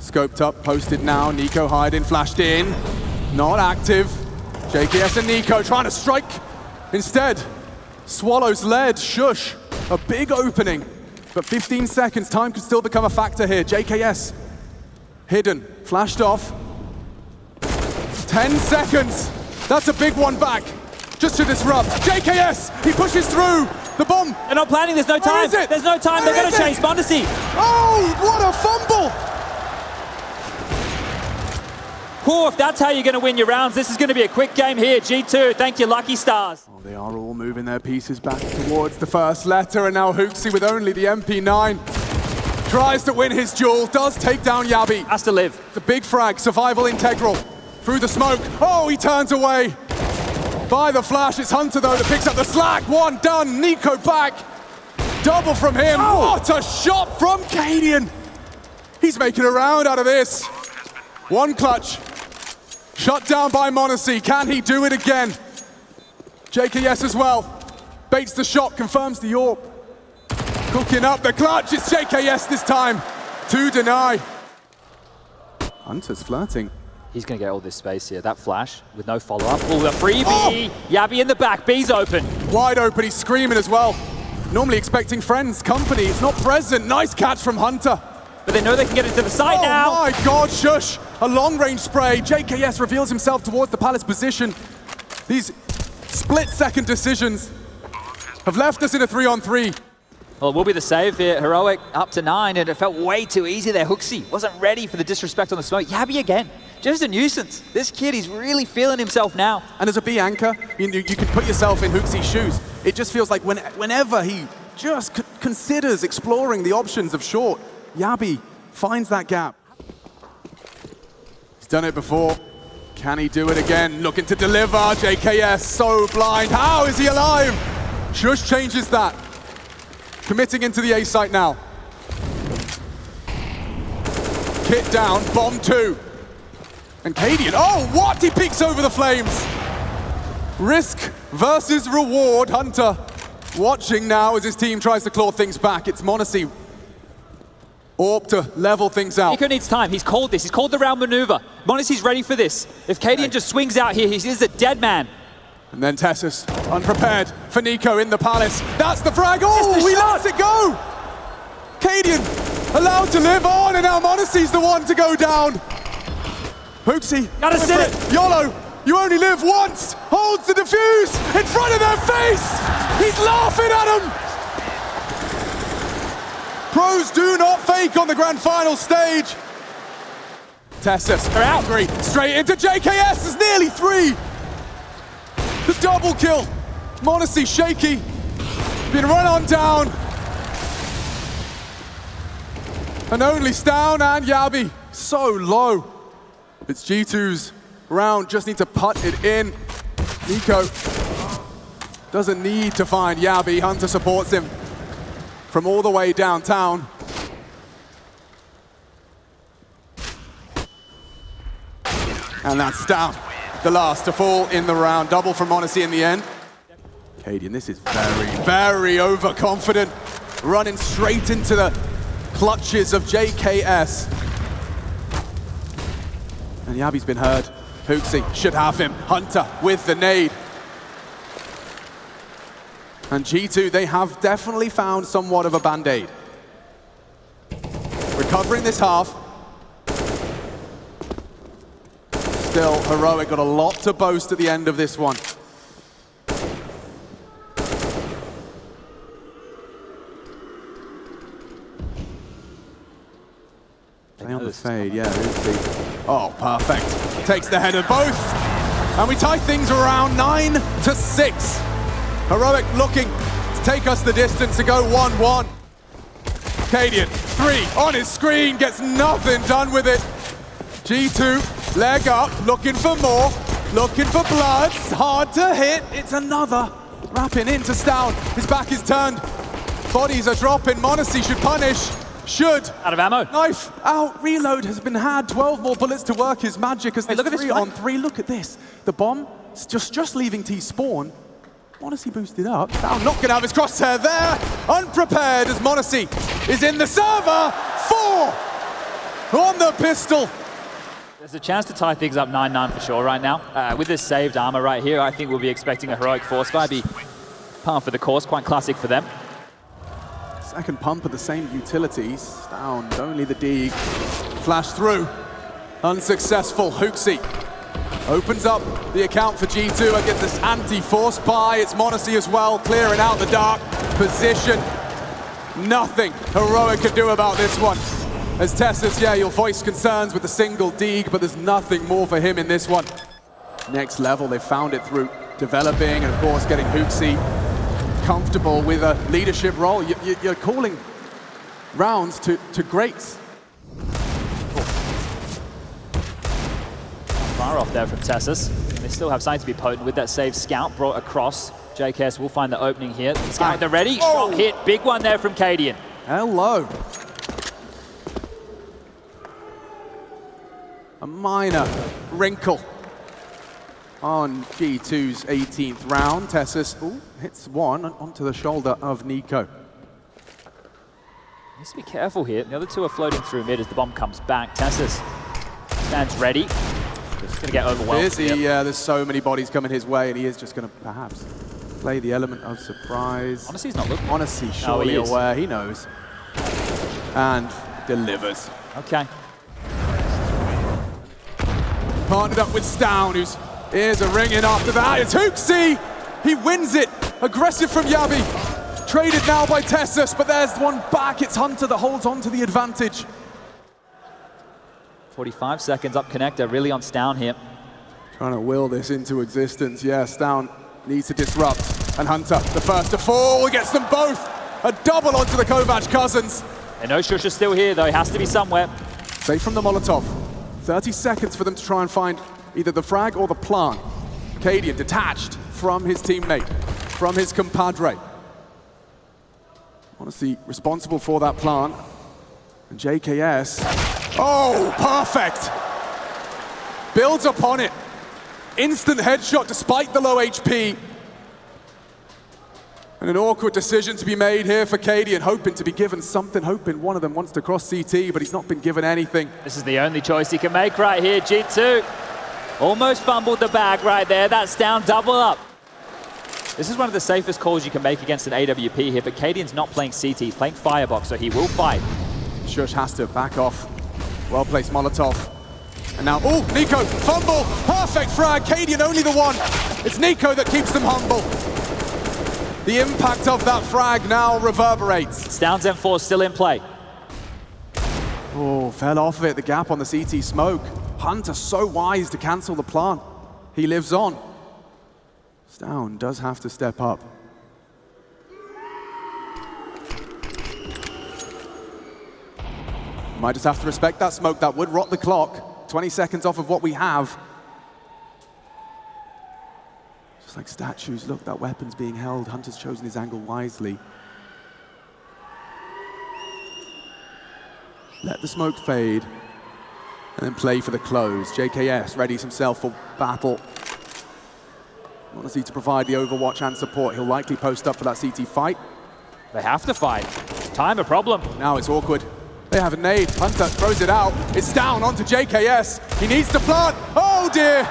Scoped up, posted now. Nico hiding, flashed in. Not active. JKS and Nico trying to strike. Instead, Swallows led. Shush, a big opening. But 15 seconds, time could still become a factor here. JKS, hidden, flashed off. 10 seconds, that's a big one back. Just to disrupt. JKS, he pushes through. The bomb. They're not planning, there's no time. There's no time, they're going to chase m0NESY. Oh, what a fumble. Cool, if that's how you're going to win your rounds, this is going to be a quick game here. G2, thank you, Lucky Stars. Oh, they are all moving their pieces back towards the first letter, and now Hooksy with only the MP9 tries to win his duel, does take down Yabi. Has to live. The big frag, survival integral. Through the smoke, oh, he turns away. By the flash, it's Hunter though that picks up the slack. One done, Nico back. Double from him. Oh. What a shot from Cadian. He's making a round out of this. One clutch. Shut down by m0NESY. Can he do it again? JKS as well. Baits the shot, confirms the AWP. Cooking up the clutch. It's JKS this time. To deny. Hunter's flirting. He's going to get all this space here. That flash with no follow-up. Oh, the freebie. Oh. Yabi in the back. B's open. Wide open. He's screaming as well. Normally expecting friends, company. It's not present. Nice catch from Hunter. But they know they can get into the side now. Oh my God, shush. A long-range spray. JKS reveals himself towards the Palace position. These split-second decisions have left us in a 3-on-3. Well, it will be the save here. Heroic up to 9, and it felt way too easy there. Hooksy wasn't ready for the disrespect on the smoke. Yabi again. Just a nuisance. This kid, he's really feeling himself now. And as a B anchor, you can put yourself in Hooksy's shoes. It just feels like whenever he just considers exploring the options of short, Yabi finds that gap. He's done it before. Can he do it again? Looking to deliver. JKS so blind. How is he alive? Shush changes that. Committing into the A site now. Kit down, bomb 2. And Cadian, oh, what? He peeks over the flames. Risk versus reward. Hunter watching now as his team tries to claw things back. It's m0NESY. AWP to level things out. Nico needs time. He's called this. He's called the round maneuver. m0NESY's ready for this. If Cadian just swings out here, he is a dead man. And then Tessus, unprepared for Nico in the Palace. That's the frag. Oh, he lets it go. Cadian allowed to live on, and now m0NESY's the one to go down. Hooksy, gotta sit it. YOLO, you only live once. Holds the defuse in front of their face. He's laughing at them. Pros do not fake on the grand final stage. Tessus, they're out. Straight into JKS, is nearly 3. The double kill. m0NESY shaky. Been run on down. And only Stown and Yabi so low. It's G2's round, just need to putt it in. Nico doesn't need to find Yabi. Hunter supports him from all the way downtown. And that's Stown, the last to fall in the round. Double from m0NESY in the end. Cadian, this is very, very overconfident. Running straight into the clutches of JKS. And Yabi's been heard. Hooksy should have him. Hunter with the nade. And G2, they have definitely found somewhat of a band-aid. Recovering this half. Still, Heroic got a lot to boast at the end of this one. Play on the fade, yeah, Hooksy. Oh, perfect. Takes the header both. And we tie things around 9-6. Heroic looking to take us the distance to go 1-1. Cadian, 3 on his screen, gets nothing done with it. G2, leg up, looking for more, looking for blood. Hard to hit, it's another. Wrapping into Stown, his back is turned. Bodies are dropping, m0NESY should punish. Should. Out of ammo. Knife out, reload has been had. 12 more bullets to work his magic as there's 3-on-3. Look at this. The bomb, just leaving T spawn. m0NESY boosted up. Stown not gonna have his crosshair there. Unprepared as m0NESY is in the server. 4 on the pistol. There's a chance to tie things up 9-9 for sure right now. With this saved armor right here, I think we'll be expecting a heroic force buy. Be par for the course, quite classic for them. Second pump of the same utilities. Down, only the D. Flash through. Unsuccessful. Hooksy opens up the account for G2 against this anti-force buy. It's Monacy as well, clearing out the dark position. Nothing Heroic can do about this one. As Tessus, yeah, you'll voice concerns with the single Deeg, but there's nothing more for him in this one. Next level, they found it through developing and, of course, getting Hooksy comfortable with a leadership role. You're calling rounds to greats. Far off there from Tessus. They still have something to be potent with that saved scout brought across. JKS will find the opening here. Scout, they're ready. Strong hit. Big one there from Cadian. Hello. A minor wrinkle on G2's 18th round. Tessus hits one onto the shoulder of Nico. Needs to be careful here. The other two are floating through mid as the bomb comes back. Tessus stands ready. He's going to get overwhelmed. Yeah, there's so many bodies coming his way, and he is just going to perhaps play the element of surprise. Honestly, he's not looking. Honestly, surely aware. He knows. And delivers. Okay. Partnered up with Stown, whose ears are ringing after that. It's Hooksy! He wins it. Aggressive from Yabi. Traded now by Tessus, but there's one back. It's Hunter that holds on to the advantage. 45 seconds up connector, really on Stown here. Trying to will this into existence. Yeah, Stown needs to disrupt. And Hunter, the first to fall, gets them both. A double onto the Kovac cousins. They know Shush is still here, though. He has to be somewhere. Safe from the Molotov. 30 seconds for them to try and find either the frag or the plant. Cadian detached from his teammate, from his compadre. Honestly, responsible for that plant. And JKS, oh, perfect! Builds upon it. Instant headshot despite the low HP. And an awkward decision to be made here for Cadian, hoping to be given something, hoping one of them wants to cross CT, but he's not been given anything. This is the only choice he can make right here, G2. Almost fumbled the bag right there. That's down, double up. This is one of the safest calls you can make against an AWP here, but Cadian's not playing CT, he's playing Firebox, so he will fight. Shush has to back off. Well-placed Molotov. And now, oh, Nico, fumble, perfect frag, Cadian only the one. It's Nico that keeps them humble. The impact of that frag now reverberates. Stown's M4 still in play. Oh, fell off of it, the gap on the CT smoke. Hunter so wise to cancel the plant. He lives on. Stown does have to step up. Might just have to respect that smoke. That would rot the clock. 20 seconds off of what we have. Just like statues, look, that weapon's being held. Hunter's chosen his angle wisely. Let the smoke fade, and then play for the close. JKS readies himself for battle. Honestly, to provide the overwatch and support. He'll likely post up for that CT fight. They have to fight. Time a problem. Now it's awkward. They have a nade. Hunter throws it out. It's down onto JKS. He needs to plant. Oh dear!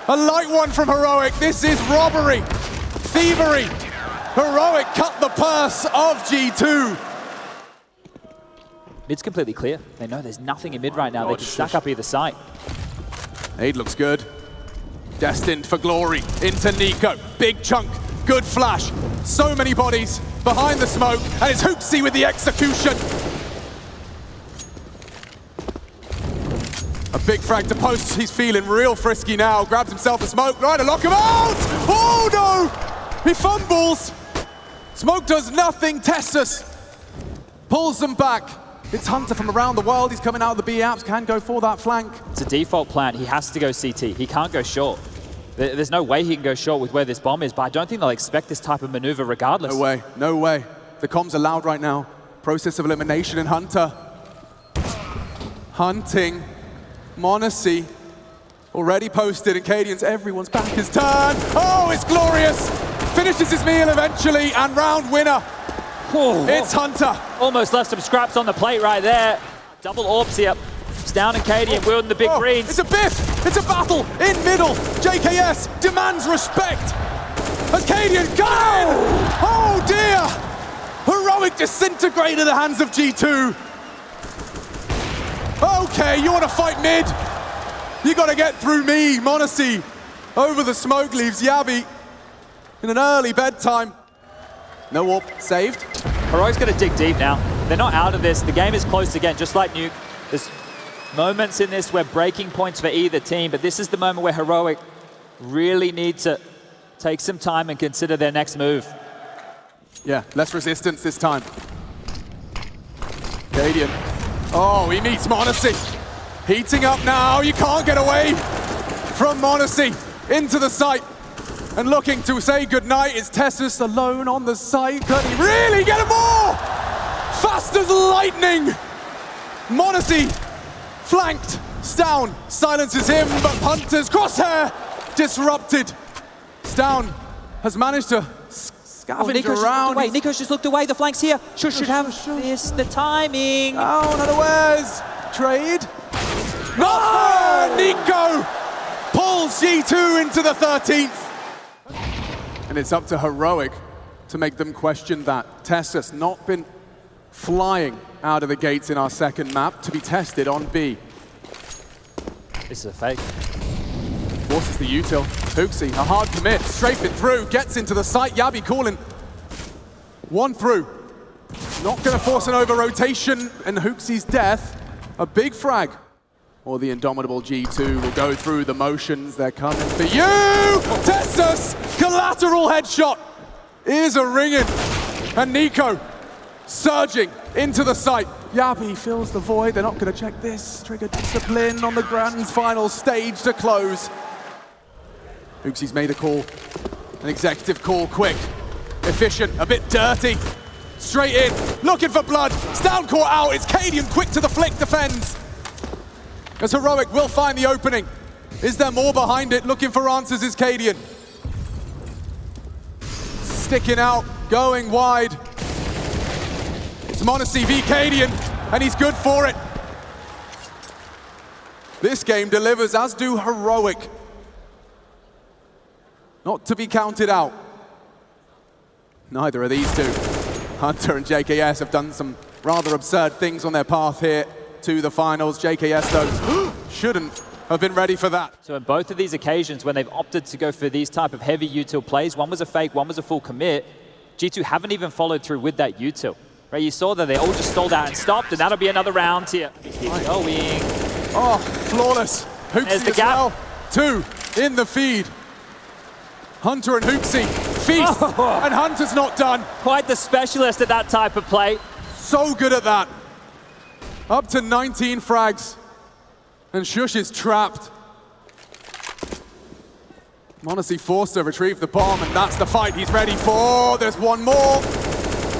A light one from Heroic. This is robbery, thievery. Heroic cut the purse of G2. Mid's completely clear. They know there's nothing in mid right now. They can stack up either side. Nade looks good. Destined for glory into Nico. Big chunk, good flash. So many bodies behind the smoke, and it's Hooksy with the execution. A big frag to post. He's feeling real frisky now. Grabs himself a smoke. Right to lock him out. Oh no! He fumbles. Smoke does nothing. Tessus pulls them back. It's Hunter from around the world. He's coming out of the B apps. Can go for that flank. It's a default plan. He has to go CT. He can't go short. There's no way he can go short with where this bomb is, but I don't think they'll expect this type of maneuver regardless. No way. No way. The comms are loud right now. Process of elimination, and Hunter hunting. Monacy already posted, and Cadian's everyone's back is turned. Oh, it's glorious! Finishes his meal eventually, and round winner. Whoa. It's Hunter. Almost left some scraps on the plate right there. Double orbs here. Down and Katie wielding the big greens. It's a biff! It's a battle in middle! JKS demands respect! As Cadian got in! Oh dear! Heroic disintegrated the hands of G2. Okay, you want to fight mid? You got to get through me, m0NESY. Over the smoke leaves Yabi in an early bedtime. No warp, saved. Heroic's going to dig deep now. They're not out of this. The game is close again, just like Nuke. There's moments in this where breaking points for either team, but this is the moment where Heroic really need to take some time and consider their next move. Yeah, less resistance this time. Cadian. Oh, he meets m0NESY. Heating up now, you can't get away from m0NESY. Into the site. And looking to say goodnight is Tessus alone on the site. Can he really get him more? Fast as lightning. m0NESY flanked. Stown silences him, but Hunter's crosshair disrupted. Stown has managed to scavenge around. Wait, Nico's just looked away. The flank's here. Should have this. The timing. Down unawares. Trade. No! Nico pulls G2 into the 13th. And it's up to Heroic to make them question that. Tessus not been flying out of the gates in our second map to be tested on B. This is a fake. Forces the util. Hooksy, a hard commit, strafe it through, gets into the site. Yabi calling. One through. Not gonna force an over-rotation, and Hooksy's death, a big frag. Or the indomitable G2 will go through the motions. They're coming for you! Tessus, collateral headshot is a ringing. And Nico surging into the site. Yabi fills the void. They're not gonna check this. Trigger discipline on the grand final stage to close. Hooksy's made a call, an executive call, quick, efficient, a bit dirty. Straight in, looking for blood. Stown caught out, it's Cadian quick to the flick, defends. As Heroic will find the opening. Is there more behind it? Looking for answers is Cadian. Sticking out, going wide. It's m0NESY v Cadian, and he's good for it. This game delivers, as do Heroic. Not to be counted out. Neither of these two. Hunter and JKS have done some rather absurd things on their path here to the finals. JKS, though, shouldn't have been ready for that. So in both of these occasions, when they've opted to go for these type of heavy util plays, one was a fake, one was a full commit, G2 haven't even followed through with that util. Right, you saw that they all just stalled out and stopped, and that'll be another round here. Keep going. Oh, flawless. Hooksy the as gap. well. Two in the feed. Hunter and Hooksy feast, and Hunter's not done. Quite the specialist at that type of play. So good at that. Up to 19 frags, and Shush is trapped. m0NESY forced to retrieve the bomb, and that's the fight he's ready for. There's one more.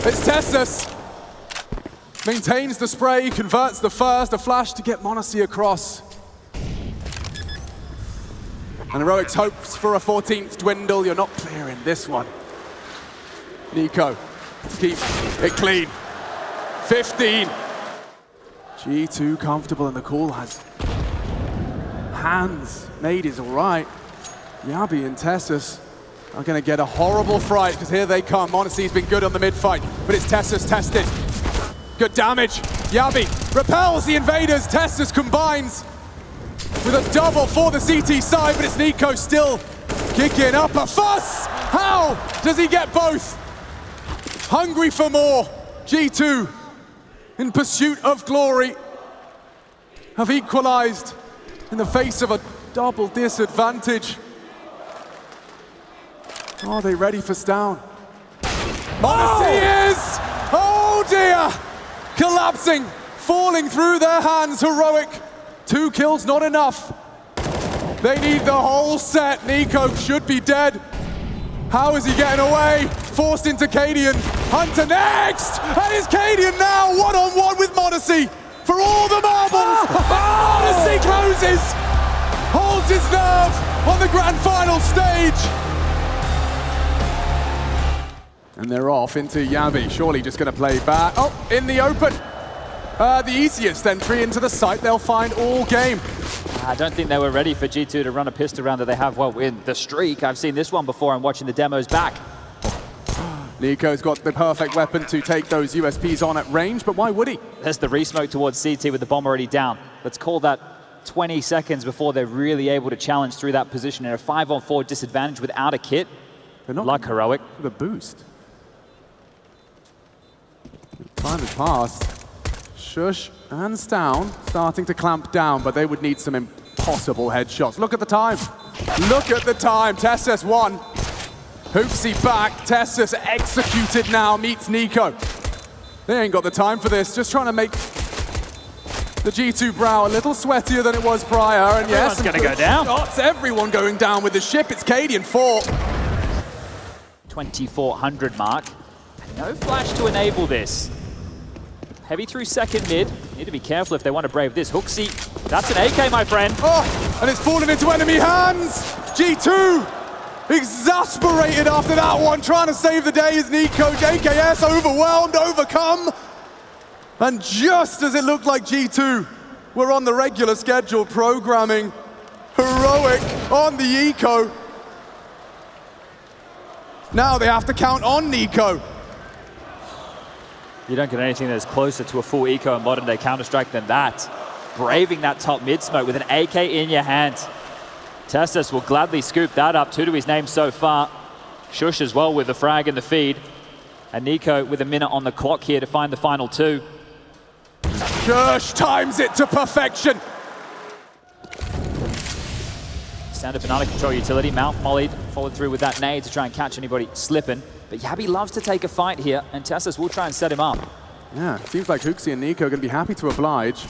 It's Tessus. Maintains the spray, converts the first, a flash to get m0NESY across. And Heroic's hopes for a 14th dwindle. You're not clearing this one. Nico to keep it clean. 15. G2 comfortable, and the call has hands. Nade is all right. Yabi and Tessus are going to get a horrible fright, because here they come. m0NESY's been good on the mid-fight, but it's Tessus tested. Good damage. Yabi repels the invaders. Tessus combines with a double for the CT side, but it's Nico still kicking up a fuss. How does he get both? Hungry for more. G2 in pursuit of glory have equalized in the face of a double disadvantage. Are they ready for Stown? m0NESY is! Oh dear! Collapsing, falling through their hands. Heroic. 2 kills not enough. They need the whole set. Nico should be dead. How is he getting away? Forced into Cadian. Hunter next! And it's Cadian now, one-on-one with m0NESY for all the marbles. m0NESY closes, holds his nerve on the grand final stage. And they're off into Yabi. Surely just going to play back. Oh, in the open. the easiest entry into the site they'll find all game. I don't think they were ready for G2 to run a pistol round that they have, well, in the streak. I've seen this one before. I'm watching the demos back. Nico's got the perfect weapon to take those USPs on at range, but why would he? There's the resmoke towards CT with the bomb already down. Let's call that 20 seconds before they're really able to challenge through that position in a 5-on-4 disadvantage without a kit. They're not like Heroic. The boost. Time has passed. Shush and Stown starting to clamp down, but they would need some impossible headshots. Look at the time. Look at the time. Tessus won. Hoopsy back. Tessus executed now. Meets Nico. They ain't got the time for this. Just trying to make the G2 brow a little sweatier than it was prior. And Everyone's going to go down. Shots. Everyone going down with the ship. It's Cadian 4. 2400 mark. And no flash to enable this. Heavy through second mid. Need to be careful if they want to brave this. Hooksy, that's an AK, my friend. Oh, and it's fallen into enemy hands. G2 exasperated after that one, trying to save the day as Nico. JKS overwhelmed, overcome. And just as it looked like G2 were on the regular schedule programming, Heroic on the eco. Now they have to count on Nico. You don't get anything that's closer to a full eco in modern day Counter-Strike than that. Braving that top mid smoke with an AK in your hand. Tessus will gladly scoop that up, 2 to his name so far. Shush as well with the frag in the feed. And Nico with a minute on the clock here to find the final 2. Shush times it to perfection. Standard banana control utility, mount mollied, followed through with that nade to try and catch anybody slipping. But Yabi loves to take a fight here, and Tessus will try and set him up. Yeah, it seems like Hooksy and Nico are going to be happy to oblige.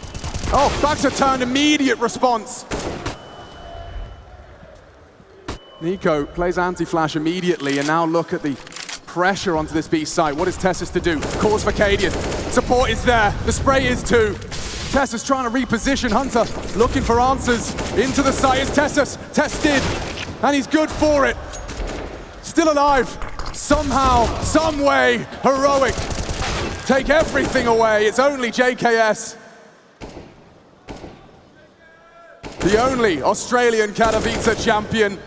Oh, back to turn, immediate response. Nico plays anti-flash immediately, and now look at the pressure onto this B site. What is Tessus to do? Calls for Cadian. Support is there. The spray is too. Tessus trying to reposition. Hunter looking for answers. Into the site is Tessus. Tested. And he's good for it. Still alive. Somehow, some way, Heroic take everything away. It's only JKS. The only Australian Katowice champion.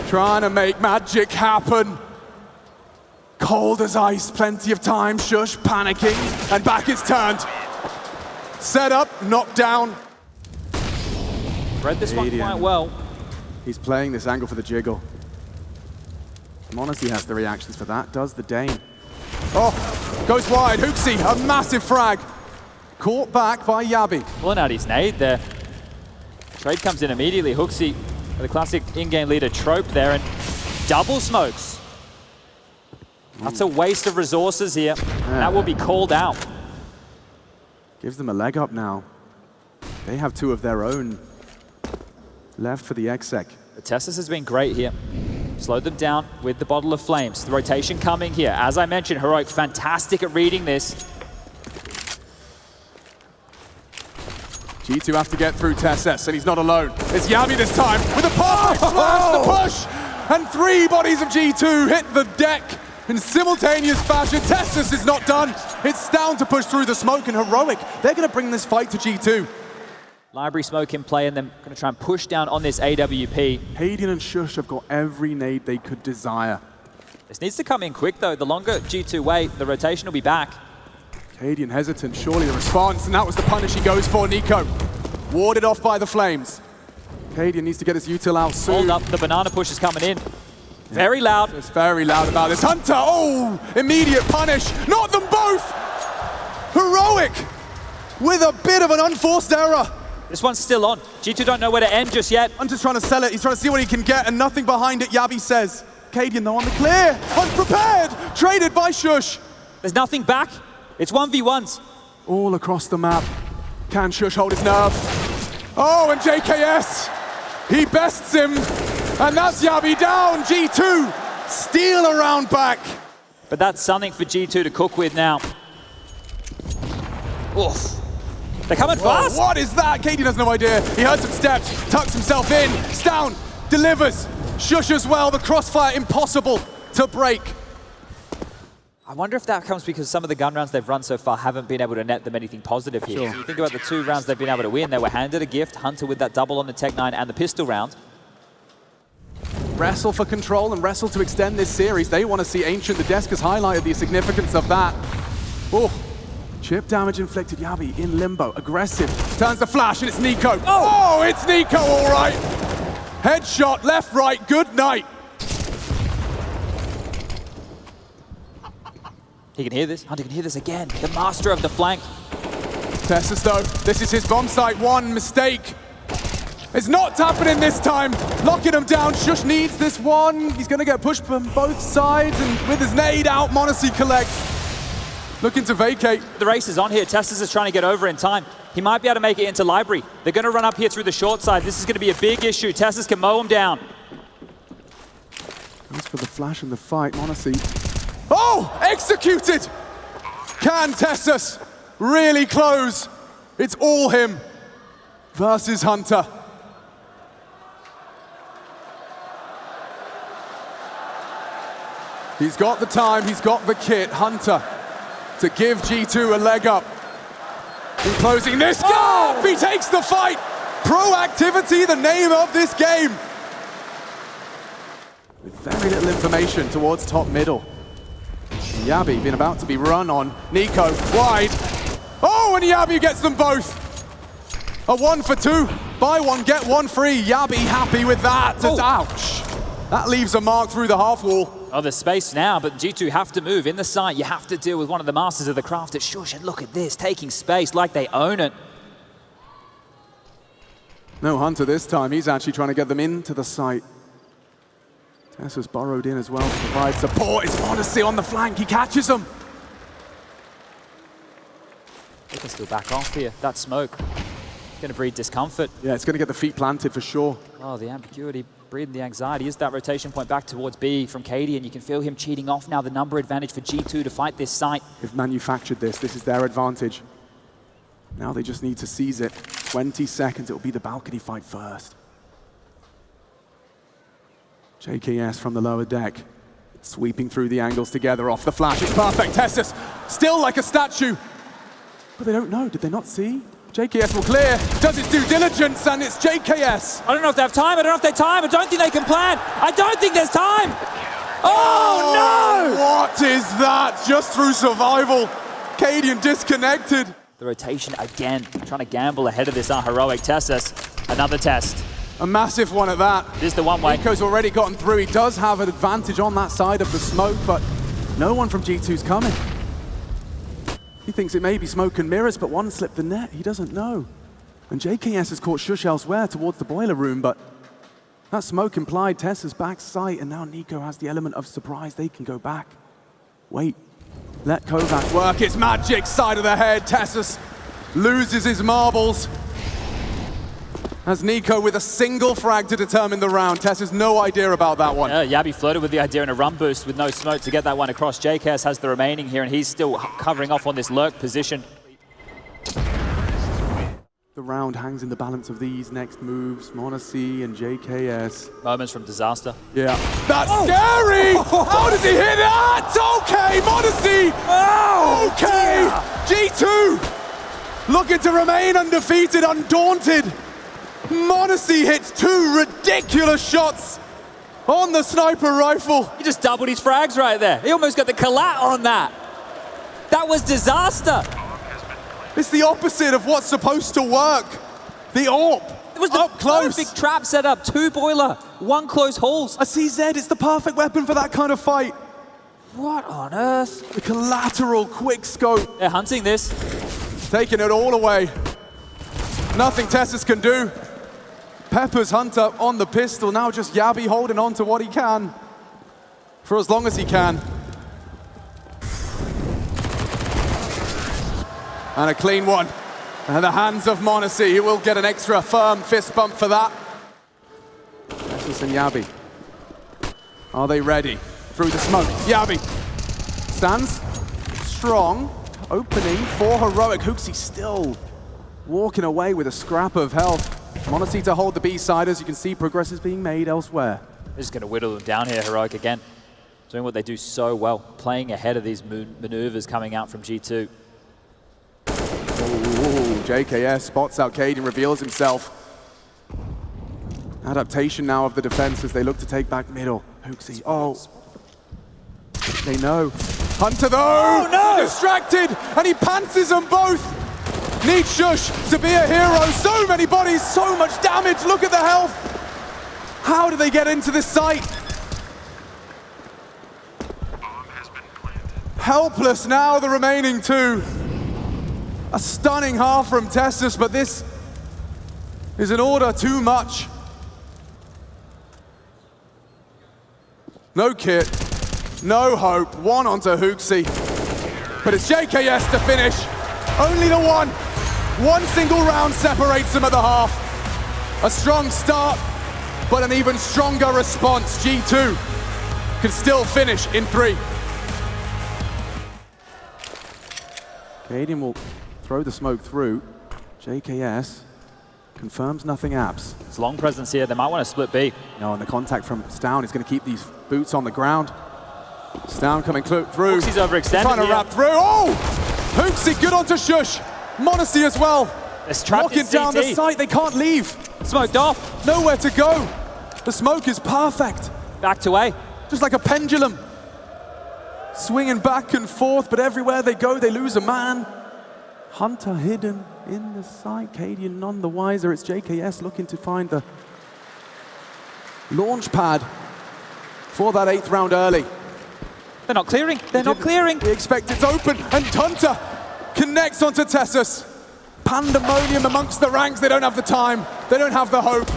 Trying to make magic happen. Cold as ice, plenty of time. Shush, panicking, and back it's turned. Set up, knocked down. Read this one quite well. He's playing this angle for the jiggle. Monacy has the reactions for that, does the Dane. Oh, goes wide, Hooksy, a massive frag. Caught back by Yabi. Pulling out his nade there. Trade comes in immediately. Hooksy, the classic in-game leader trope there, and double smokes. That's a waste of resources here. That will be called out. Gives them a leg up now. They have 2 of their own left for the exec. But Tessus has been great here. Slowed them down with the bottle of flames. The rotation coming here. As I mentioned, Heroic fantastic at reading this. G2 have to get through Tessus, and he's not alone. It's Yabi this time with a perfect flash to push, and 3 bodies of G2 hit the deck in simultaneous fashion. Tessus is not done. It's down to push through the smoke, and Heroic, they're going to bring this fight to G2. Library smoke in play, and then going to try and push down on this AWP. Cadian and Shush have got every nade they could desire. This needs to come in quick, though. The longer G2 wait, the rotation will be back. Cadian hesitant, surely the response, and that was the punish he goes for. Nico warded off by the flames. Cadian needs to get his util out soon. Hold up, the banana push is coming in. Very loud. It's very loud about this. Hunter, oh, immediate punish. Not them both. Heroic with a bit of an unforced error. This one's still on. G2 don't know where to end just yet. Hunter's trying to sell it. He's trying to see what he can get, and nothing behind it, Yabi says. Cadian, though, on the clear. Unprepared. Traded by Shush. There's nothing back. It's 1v1s. All across the map. Can Shush hold his nerve? Oh, and JKS. He bests him. And that's Yabi down. G2 steal around back. But that's something for G2 to cook with now. Oof. They're coming fast. What is that? Cadian has no idea. He heard some steps, tucks himself in. Stown delivers. Shush as well. The crossfire impossible to break. I wonder if that comes because some of the gun rounds they've run so far haven't been able to net them anything positive here. Sure. So you think about the 2 rounds they've been able to win. They were handed a gift, Hunter with that double on the Tech 9 and the pistol round. Wrestle for control and wrestle to extend this series. They want to see Ancient. The desk has highlighted the significance of that. Oh, chip damage inflicted. Yabi in limbo, aggressive. Turns the flash and it's Nico. Oh, it's Nico, all right. Headshot, left, right, good night. He can hear this. Hunter can hear this again. The master of the flank. Tessus though, this is his bomb site. One mistake. It's not happening this time. Locking him down. Shush needs this one. He's going to get pushed from both sides, and with his nade out, m0NESY collects. Looking to vacate. The race is on here. Tessus is trying to get over in time. He might be able to make it into Library. They're going to run up here through the short side. This is going to be a big issue. Tessus can mow him down. Goes for the flash and the fight. m0NESY. Oh! Executed! Can Tessus really close? It's all him versus Hunter. He's got the time, he's got the kit. Hunter to give G2 a leg up. In closing this gap, he takes the fight. Proactivity, the name of this game. With very little information towards top middle. Yabi being about to be run on. Nico wide. Oh, and Yabi gets them both. A 1 for 2. Buy one, get one free. Yabi happy with that. Oh. Ouch. That leaves a mark through the half wall. Oh, there's space now, but G2 have to move. In the site, you have to deal with one of the masters of the craft at Shush, and look at this, taking space like they own it. No Hunter this time. He's actually trying to get them into the site. Tessus burrowed in as well to provide support. It's m0NESY on the flank. He catches them. They can still back off here. That smoke going to breed discomfort. Yeah, it's going to get the feet planted for sure. Oh, the ambiguity, breeding the anxiety. Is that rotation point back towards B from Katie, and you can feel him cheating off now the number advantage for G2 to fight this site. They've manufactured this. This is their advantage. Now they just need to seize it. 20 seconds. It'll be the balcony fight first. JKS from the lower deck, sweeping through the angles together off the flash. It's perfect. Tessus still like a statue. But they don't know. Did they not see? JKS will clear, does his due diligence, and it's JKS. I don't know if they have time. I don't know if they have time. I don't think they can plan. I don't think there's time. Oh, no! What is that? Just through survival. Cadian disconnected. The rotation again, trying to gamble ahead of this heroic Tessus. Another test. A massive one at that. This is the one way. Nico's already gotten through. He does have an advantage on that side of the smoke, but no one from G2's coming. He thinks it may be smoke and mirrors, but one slipped the net. He doesn't know. And JKS has caught Shush elsewhere towards the boiler room, but that smoke implied Tessa's back sight, and now Nico has the element of surprise. They can go back. Wait. Let Kovac work. It's magic. Side of the head. Tessus loses his marbles. As Nico with a single frag to determine the round. Tess has no idea about that one. Yabi floated with the idea in a run boost with no smoke to get that one across. JKS has the remaining here, and he's still covering off on this lurk position. The round hangs in the balance of these next moves. m0NESY and JKS. Moments from disaster. Yeah. That's scary! How does he hit that? Okay, m0NESY! Oh, okay! G2 looking to remain undefeated, undaunted. m0NESY hits 2 ridiculous shots on the sniper rifle. He just doubled his frags right there. He almost got the collat on that. That was disaster. It's the opposite of what's supposed to work. The AWP. It was the up close. perfect trap setup. 2 boiler, 1 close halls. A CZ is the perfect weapon for that kind of fight. What on earth? The collateral quick scope. They're hunting this. Taking it all away. Nothing Tessus can do. Peppers Hunter on the pistol. Now just Yabi holding on to what he can. For as long as he can. And a clean one. And the hands of m0NESY. He will get an extra firm fist bump for that. Tessus and Yabi. Are they ready? Through the smoke. Yabi stands strong. Opening for heroic. HooXi still walking away with a scrap of health. m0NESY to hold the B side. As you can see, progress is being made elsewhere. They're just going to whittle them down here, heroic again. Doing what they do so well, playing ahead of these maneuvers coming out from G2. Ooh, JKS spots out Cade and reveals himself. Adaptation now of the defense as they look to take back middle. Hooksy, oh. They know. Hunter though! Oh, no! Distracted, and he pantses them both! Needs Shush to be a hero. So many bodies, so much damage. Look at the health. How do they get into this site? Bomb has been planted. Helpless now, the remaining two. A stunning half from Tessus, but this is an order too much. No kit, no hope. One onto Hooksy. But it's JKS to finish. Only the one. One single round separates them at the half. A strong start, but an even stronger response. G2 can still finish in 3. Cadian will throw the smoke through. JKS confirms nothing abs. It's long presence here. They might want to split B. No, and the contact from Stown is going to keep these boots on the ground. Stown coming through. Hooksy's overextended. Trying to here. wrap through. Oh! Hooksy good onto Shush. Monacy as well. It's trapped Walking in down the CT. site. They can't leave. Smoked off. Nowhere to go. The smoke is perfect. Back to A. Just like a pendulum. Swinging back and forth, but everywhere they go, they lose a man. Hunter hidden in the site. Cadian none the wiser. It's JKS looking to find the launch pad for that 8th round early. They're not clearing. They're not clearing. We expect it's open, and Hunter connects onto Tessus. Pandemonium amongst the ranks. They don't have the time. They don't have the hope.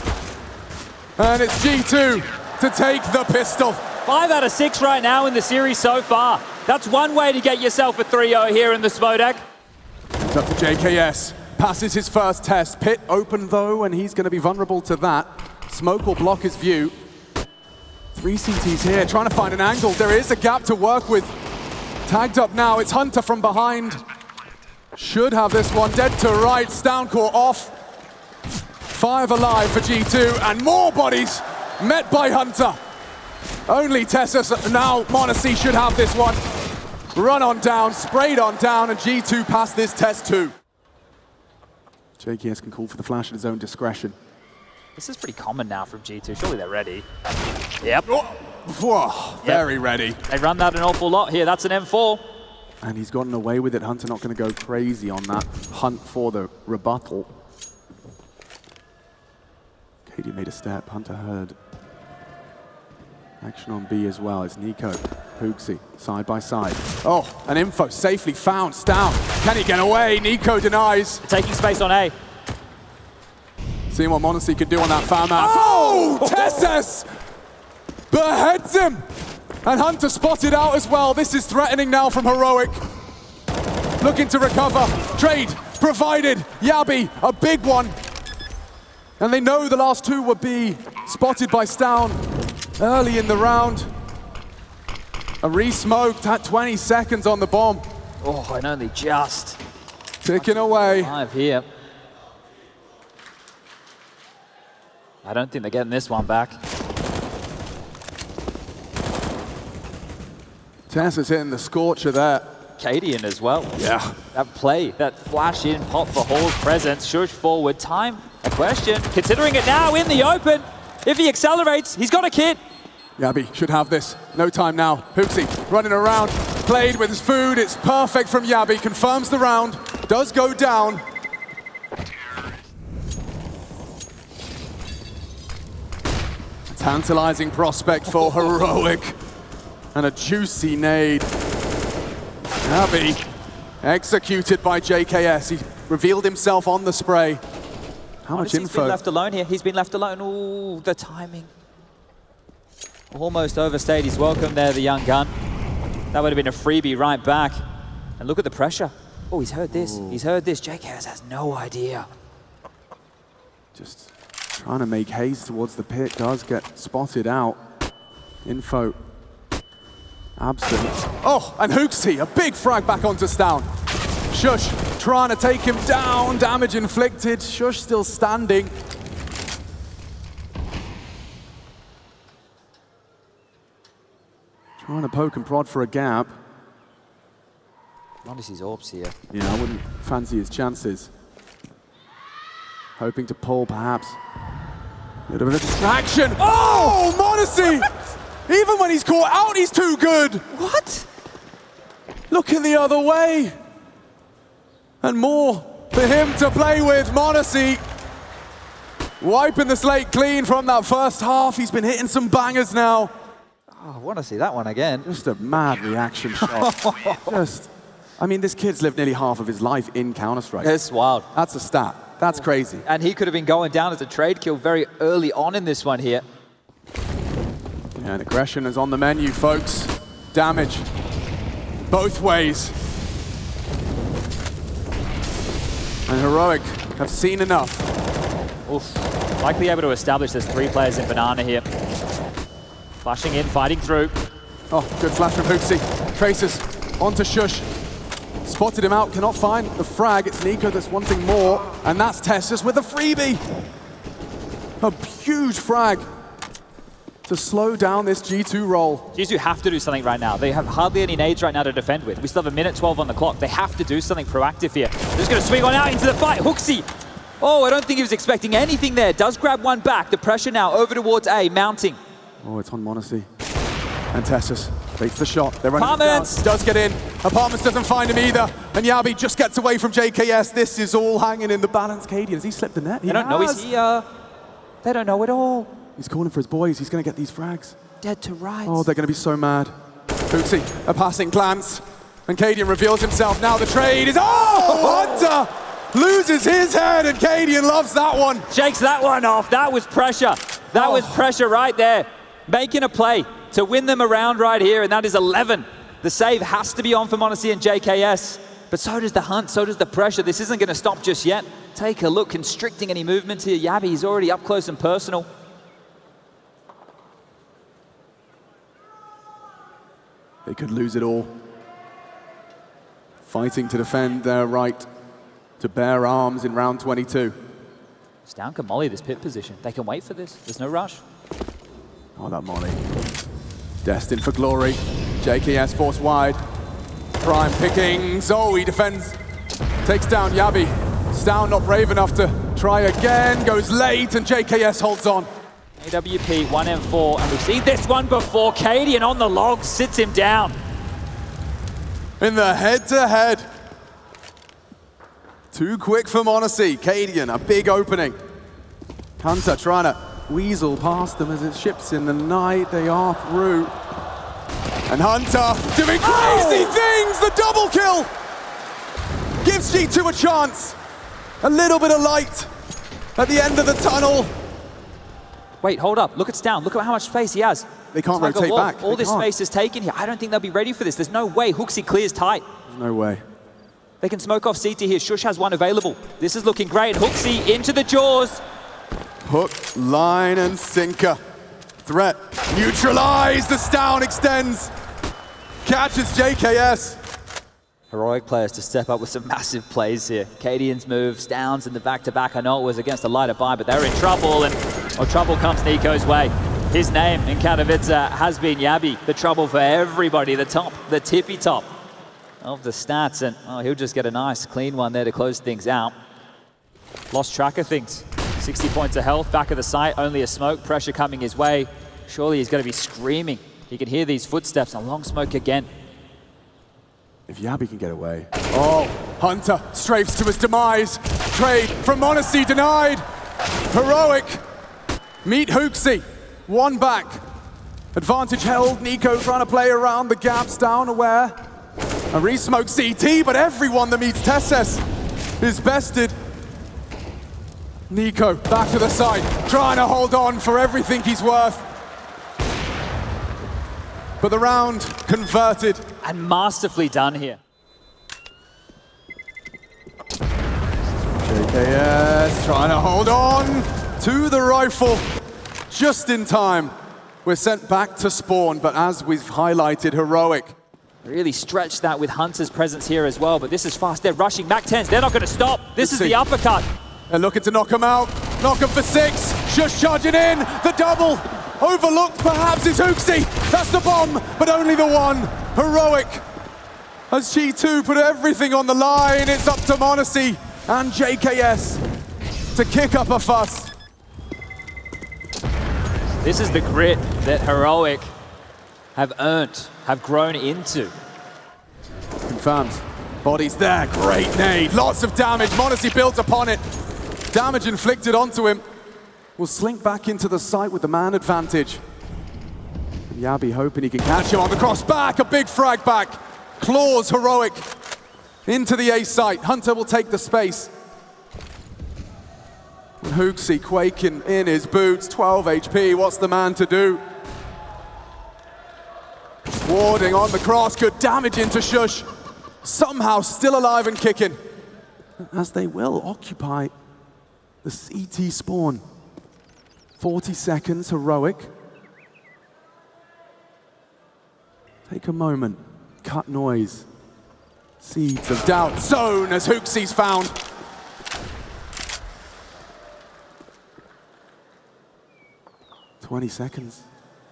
And it's G2 to take the pistol. 5 out of 6 right now in the series so far. That's one way to get yourself a 3-0 here in the Spodek. It's up to JKS. Passes his first test. Pit open though, and he's going to be vulnerable to that. Smoke will block his view. 3 CTs here, trying to find an angle. There is a gap to work with. Tagged up now, it's Hunter from behind. Should have this one, dead to right, Stowncore off. 5 alive for G2, and more bodies met by Hunter. Only Tessus, now Monacy should have this one. Run on down, sprayed on down, and G2 passed this test too. JKS can call for the flash at his own discretion. This is pretty common now from G2. Surely they're ready. Yep. Whoa, very ready. They run that an awful lot here. That's an M4. And he's gotten away with it. Hunter not going to go crazy on that hunt for the rebuttal. Katie made a step. Hunter heard action on B as well. It's Nico, Hooksy, side by side. Oh, an info safely found. Stown, can he get away? Nico denies. Taking space on A. Seeing what Monacy could do on that foul man. Oh! Tessus beheads him! And Hunter spotted out as well. This is threatening now from Heroic. Looking to recover. Trade provided. Yabi, a big one. And they know the last 2 will be spotted by Stown early in the round. A re-smoked at 20 seconds on the bomb. Oh, and only just. Ticking away. 5 here. I don't think they're getting this one back. Tess is hitting the scorcher there. Cadian as well. Yeah. That play, that flash in, pop for Hall's presence, Shush forward, time, a question. Considering it now in the open, if he accelerates, he's got a kit. Yabi should have this. No time now. Hooksy running around, played with his food. It's perfect from Yabi, confirms the round, does go down. Tantalizing prospect for Heroic. And a juicy nade. Yabi executed by JKS. He revealed himself on the spray. How much He's info? been left alone here. He's been left alone. Ooh, the timing. Almost overstayed his welcome there, the young gun. That would have been a freebie right back. And look at the pressure. Oh, he's heard this. He's heard this. JKS has no idea. Just trying to make haste towards the pit. Does get spotted out. Info absent. Oh, and Hooksy, a big frag back onto Stown. Shush trying to take him down. Damage inflicted. Shush still standing. Trying to poke and prod for a gap. Odyssey's orbs here. Yeah, I wouldn't fancy his chances. Hoping to pull, perhaps. A bit of a distraction. Oh, Monacy! Even when he's caught out, he's too good. What? Looking the other way. And more for him to play with. Monacy wiping the slate clean from that first half. He's been hitting some bangers now. Oh, I want to see that one again. Just a mad reaction shot. I mean, this kid's lived nearly half of his life in Counter-Strike. It's wild. That's a stat. That's crazy. And he could have been going down as a trade kill very early on in this one here. Yeah, and aggression is on the menu, folks. Damage. Both ways. And Heroic have seen enough. Oof. Likely able to establish there's 3 players in Banana here. Flashing in, fighting through. Oh, good flash from Hooksy. Traces onto Shush. Spotted him out, cannot find the frag. It's Nico that's wanting more, and that's Tessus with a freebie. A huge frag to slow down this G2 roll. G2 have to do something right now. They have hardly any nades right now to defend with. We still have 1:12 on the clock. They have to do something proactive here. They're just going to swing on out into the fight. Hooksy. Oh, I don't think he was expecting anything there. Does grab one back. The pressure now over towards A, mounting. Oh, it's on Monacy. And Tessus baits the shot. They're running Apartments! down. Does get in. Apartments doesn't find him either. And Yabi just gets away from JKS. This is all hanging in the balance. Cadian, has he slipped the net? They don't know he's here. They don't know at all. He's calling for his boys. He's going to get these frags. Dead to rights. Oh, they're going to be so mad. Hooksy, a passing glance. And Cadian reveals himself. Now the trade is... Oh! Hunter loses his head, and Cadian loves that one. Shakes that one off. That was pressure. That was pressure right there. Making a play to win them around right here, and that is 11. The save has to be on for Monacy and JKS. But so does the hunt, so does the pressure. This isn't going to stop just yet. Take a look, constricting any movement here. Yabi, he's already up close and personal. They could lose it all. Fighting to defend their right to bear arms in round 22. Down can molly this pit position. They can wait for this. There's no rush. Oh, that molly. Destined for glory. JKS forced wide. Prime picking. Zoe defends. Takes down Yabi. Stown not brave enough to try again. Goes late, and JKS holds on. AWP 1M4, and we've seen this one before. Cadian on the log sits him down. In the head-to-head. Too quick for Monacy. Cadian, a big opening. Hunter trying to weasel past them as it ships in the night. They are through. And Hunter doing crazy things! The double kill! Gives G2 a chance. A little bit of light at the end of the tunnel. Wait, hold up. Look at Stown. Look at how much space he has. They can't like rotate back. All this space is taken here. I don't think they'll be ready for this. There's no way. Hooksy clears tight. There's no way. They can smoke off CT here. Shush has one available. This is looking great. Hooksy into the jaws. Hook, line, and sinker. Threat neutralized. The Stown extends. Catches JKS. Heroic players to step up with some massive plays here. Cadian's move, Stown's in the back-to-back. I know it was against a lighter buy, but they're in trouble, and trouble comes Nico's way. His name in Katowice has been Yabi. The trouble for everybody, the top, the tippy top of the stats, and he'll just get a nice clean one there to close things out. Lost track of things. 60 points of health, back of the site, only a smoke, pressure coming his way. Surely he's going to be screaming. He can hear these footsteps, and long smoke again. If Yabi can get away. Oh, Hunter strafes to his demise. Trade from Monacy denied. Heroic meet Hooksy. One back. Advantage held. Nico trying to play around the gaps, down aware. A re-smoke CT, but everyone that meets Tessus is bested. Nico back to the side, trying to hold on for everything he's worth. But the round converted. And masterfully done here. JKS trying to hold on to the rifle. Just in time. We're sent back to spawn, but as we've highlighted, Heroic. Really stretched that with Hunter's presence here as well, but this is fast. They're rushing back 10s. They're not going to stop. This is the uppercut. They're looking to knock him out. Knock him for 6. Just charging in. The double. Overlooked perhaps is Hooksy. That's the bomb, but only the one. Heroic. As G2 put everything on the line, it's up to m0NESY and JKS to kick up a fuss. This is the grit that Heroic have earned, have grown into. Confirmed. Body's there, great nade, lots of damage. m0NESY built upon it. Damage inflicted onto him. Will slink back into the site with the man advantage. And Yabi hoping he can catch him on the cross back, a big frag back. Claws Heroic into the A site. Hunter will take the space. And Hooksy quaking in his boots, 12 HP, what's the man to do? Warding on the cross, good damage into Shush. Somehow still alive and kicking. As they will occupy the CT spawn. 40 seconds, Heroic. Take a moment, cut noise. Seeds of doubt sown as Hooksy's found. "20 seconds.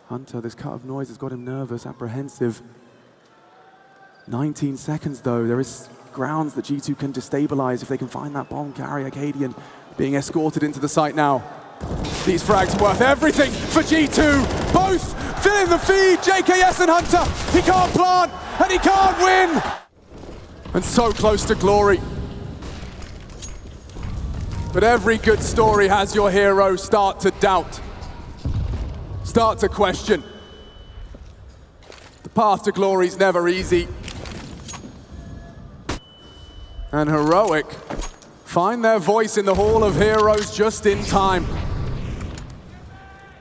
Hunter, this cut of noise has got him nervous, apprehensive. 19 seconds though, there is grounds that G2 can destabilize if they can find that bomb carrier. Acadian being escorted into the site now. These frags worth everything for G2. Both filling the feed, JKS and Hunter. He can't plant and he can't win. And so close to glory. But every good story has your hero start to doubt. Start to question. The path to glory is never easy. And Heroic find their voice in the Hall of Heroes just in time.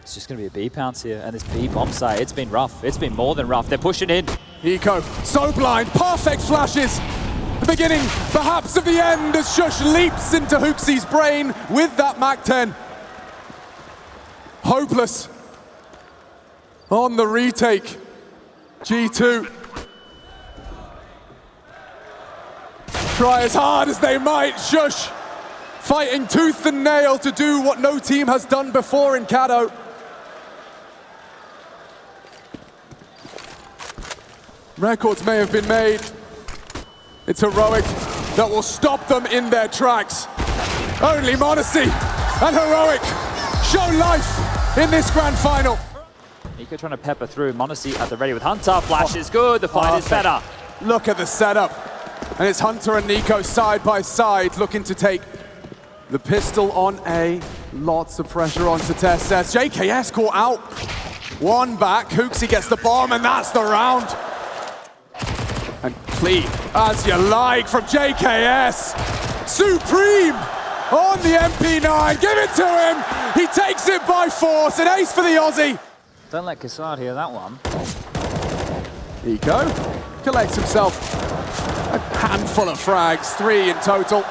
It's just going to be a B pounce here, and this B bomb site, it's been rough. It's been more than rough. They're pushing in. Eco, so blind, perfect flashes. The beginning, perhaps of the end, as Shush leaps into Hooksy's brain with that MAC-10. Hopeless. On the retake, G2. Try as hard as they might, Shush fighting tooth and nail to do what no team has done before in Kato. Records may have been made. It's Heroic that will stop them in their tracks. Only m0NESY and Heroic show life in this grand final. Nico trying to pepper through. m0NESY at the ready with Hunter. Flash is good. The fight is better. Look at the setup. And it's Hunter and Nico side by side looking to take the pistol on A. Lots of pressure onto TessS. JKS caught out. One back. Hooksy gets the bomb and that's the round. And clean as you like from JKS. Supreme on the MP9. Give it to him. He takes it by force. An ace for the Aussie. Don't let Kassad hear that one. Nico collects himself a handful of frags, 3 in total.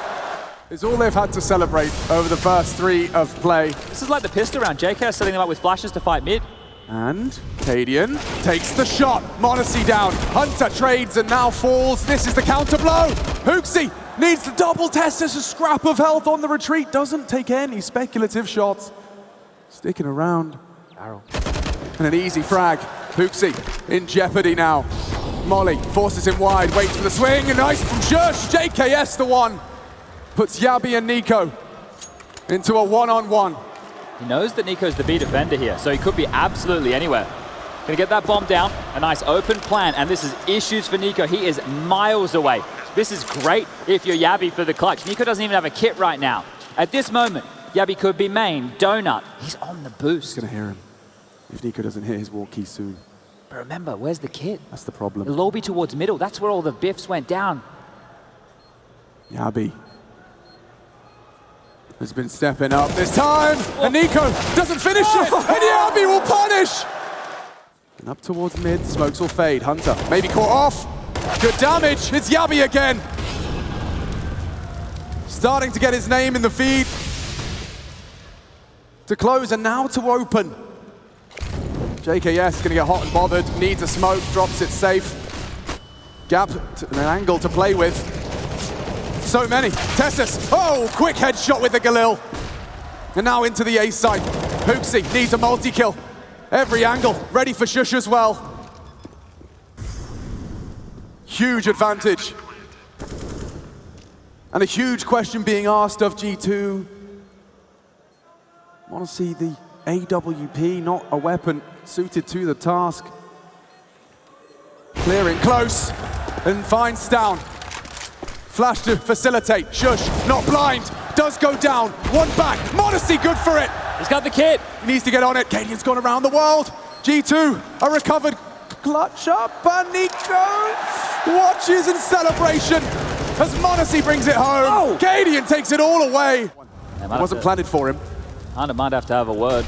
Is all they've had to celebrate over the first 3 of play. This is like the pistol round. JK setting them up with flashes to fight mid. And Cadian takes the shot. m0NESY down. Hunter trades and now falls. This is the counter blow. Hooksy needs the double test. There's a scrap of health on the retreat. Doesn't take any speculative shots. Sticking around. Barrel. And an easy frag. Hooksy in jeopardy now. Molly forces him wide, waits for the swing, and nice from Shush. JKS the one. Puts Yabi and Nico into a one-on-one. He knows that Nico's the B defender here, so he could be absolutely anywhere. Gonna get that bomb down, a nice open plan, and this is issues for Nico. He is miles away. This is great if you're Yabi for the clutch. Nico doesn't even have a kit right now. At this moment, Yabi could be main, donut. He's on the boost. Gonna hear him if Nico doesn't hit his wall key soon. But remember, where's the kit? That's the problem. It'll all be towards middle. That's where all the biffs went down. Yabi has been stepping up this time, and Nico doesn't finish it, and Yabi will punish! And up towards mid, smokes will fade. Hunter maybe caught off. Good damage, it's Yabi again. Starting to get his name in the feed. To close and now to open. JKS gonna get hot and bothered, needs a smoke, drops it safe. Gap, an angle to play with. So many. TessS, oh, quick headshot with the Galil. And now into the A site. Hooksy needs a multi-kill. Every angle, ready for Shush as well. Huge advantage. And a huge question being asked of G2. Want to see the AWP, not a weapon suited to the task. Clearing close and finds down. Flash to facilitate. Shush, not blind, does go down. One back, Modesty good for it. He's got the kit. He needs to get on it. Cadian's gone around the world. G2, a recovered clutch up, and Nico watches in celebration as Modesty brings it home. Oh. Cadian takes it all away. It wasn't planted for him. Hunter might have to have a word.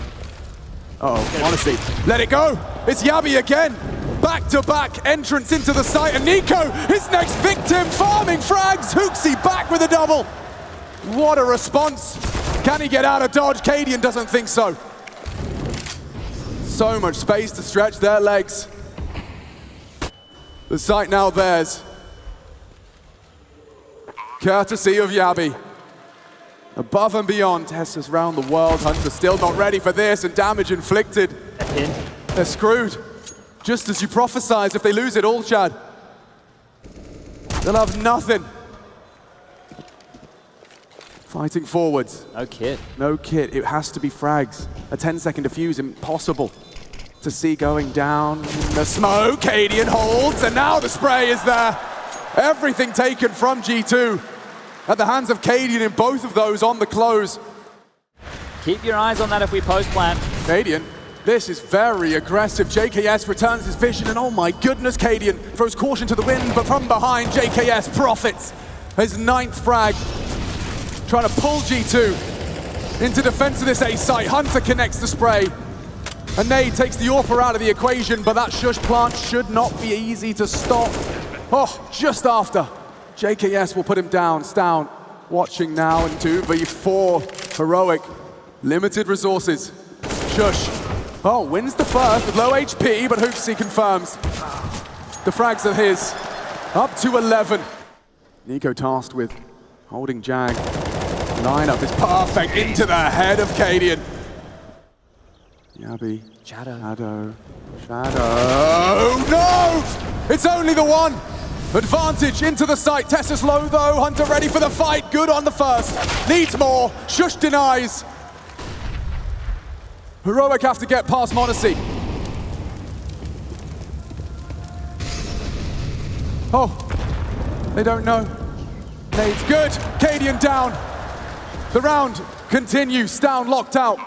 Uh-oh, Modesty, let it go. It's Yabi again. Back-to-back entrance into the site, and Nico, his next victim, farming frags. Hooksy back with a double. What a response. Can he get out of dodge? Cadian doesn't think so. So much space to stretch their legs. The site now theirs. Courtesy of Yabi. Above and beyond, Tessa's round the world. Hunter still not ready for this, and damage inflicted. They're screwed. Just as you prophesized, if they lose it all, Chad, they'll have nothing. Fighting forwards. No kit. No kit, it has to be frags. A 10-second defuse, impossible to see going down. The smoke, Cadian holds, and now the spray is there. Everything taken from G2 at the hands of Cadian in both of those on the close. Keep your eyes on that if we post-plan. Cadian, this is very aggressive. JKS returns his vision, and oh my goodness, Cadian throws caution to the wind, but from behind, JKS profits. His 9th frag, trying to pull G2 into defense of this A site. Hunter connects the spray. And Nade takes the AWPer out of the equation, but that Shush plant should not be easy to stop. Oh, just after. JKS will put him down. Stown watching now in 2v4. Heroic, limited resources. Shush, oh, wins the first with low HP, but Hooksy confirms. The frags are his, up to 11. Nico tasked with holding Jag. Lineup is perfect into the head of Cadian. Yabi, Shadow. No! It's only the one! Advantage into the site. Tessa's low though. Hunter ready for the fight. Good on the first. Needs more. Shush denies. Heroic have to get past Modesty. Oh, they don't know. Nade's good. Cadian down. The round continues. Down, locked out.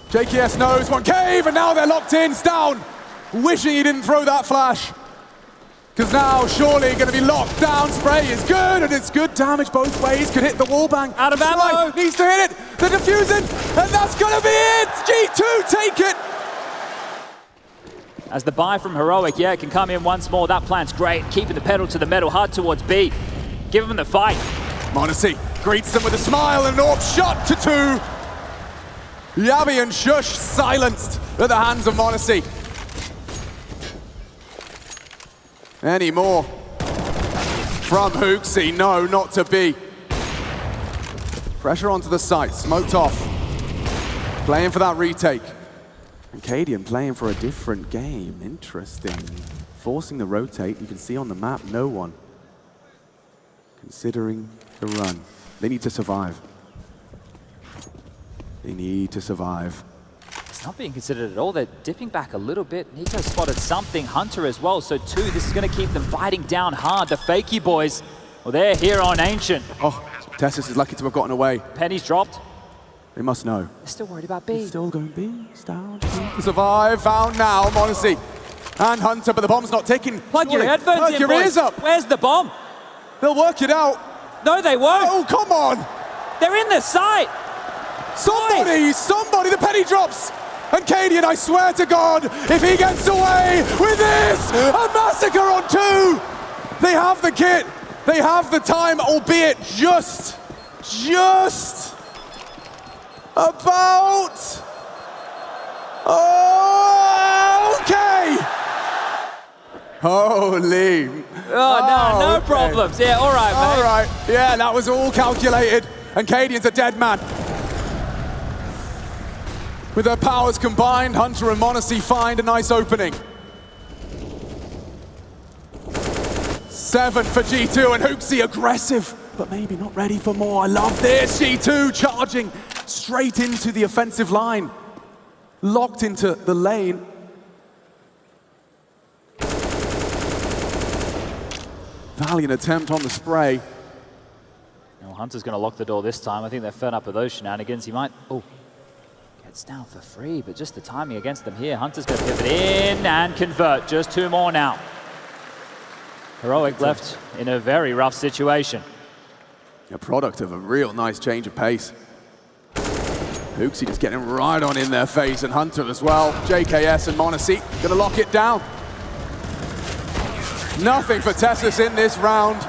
JKS knows one cave, and now they're locked in. Down, wishing he didn't throw that flash. Because now, surely going to be locked down. Spray is good, and it's good damage both ways. Could hit the wall bang. Out of ammo. Needs to hit it. The diffusing, and that's going to be it. G2 take it. As the buy from Heroic, yeah, can come in once more. That plan's great. Keeping the pedal to the metal, hard towards B. Give him the fight. Modesty greets them with a smile, and an AWP shot to 2. Yabi and Shush silenced at the hands of Modesty. Any more from Hooksy? No, not to be. Pressure onto the site, smoked off. Playing for that retake. And Cadian playing for a different game. Interesting. Forcing the rotate. You can see on the map, no one considering the run. They need to survive. They need to survive. It's not being considered at all. They're dipping back a little bit. Nico spotted something. Hunter as well. So 2, this is going to keep them biting down hard. The Fakey boys, well, they're here on Ancient. Oh, Tessus is lucky to have gotten away. Penny's dropped. They must know. They're still worried about B. They're still going B. Down. Survive. Found now. Modesty and Hunter, but the bomb's not ticking. Plug your headphones Plug in, your boys. ears up. Where's the bomb? They'll work it out. No, they won't. Oh, come on. They're in the site. Somebody, the penny drops. And Cadian, I swear to God, if he gets away with this, a massacre on 2. They have the kit. They have the time, albeit just about. Okay. Holy. No problems. Yeah, all right, mate. All right. Yeah, that was all calculated. And Cadian's a dead man. With their powers combined, Hunter and m0NESY find a nice opening. 7 for G2, and Hoopsy aggressive, but maybe not ready for more. I love this. G2 charging straight into the offensive line. Locked into the lane. Valiant attempt on the spray. Well, Hunter's going to lock the door this time. I think they're fed up with those shenanigans. He might, gets down for free, but just the timing against them here. Hunter's going to pivot in and convert. Just 2 more now. Heroic left in a very rough situation. A product of a real nice change of pace. Hoopsy just getting right on in their face, and Hunter as well. JKS and m0NESY gonna lock it down. Nothing for Tessus in this round.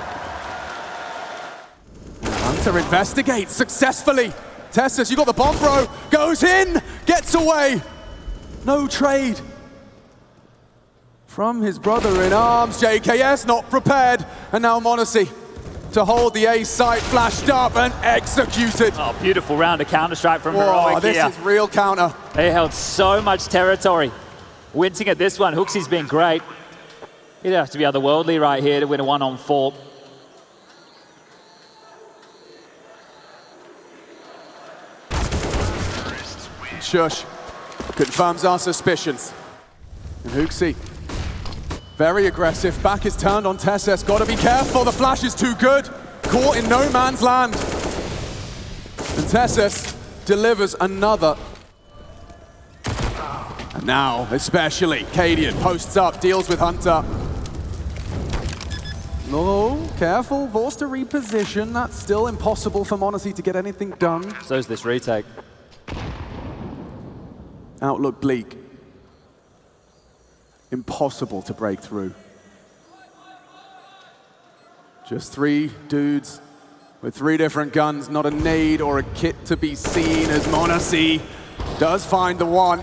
Hunter investigates successfully. Tessus, you got the bomb, bro. Goes in, gets away. No trade. From his brother in arms, JKS not prepared, and now m0NESY to hold the A site, flashed up and executed. Oh, beautiful round of Counter-Strike from Heroic this here. Is real counter. They held so much territory. Wincing at this one, Hooksy's been great. He'd have to be otherworldly right here to win a 1-on-4. Shush confirms our suspicions. And Hoopsy, very aggressive. Back is turned on Tessus. Gotta be careful, the flash is too good. Caught in no man's land. And Tessus delivers another. And now, especially, Cadian posts up, deals with Hunter. No, careful, forced to reposition. That's still impossible for m0NESY to get anything done. So's this retake. Outlook bleak. Impossible to break through. Just 3 dudes with 3 different guns, not a nade or a kit to be seen, as m0NESY does find the 1,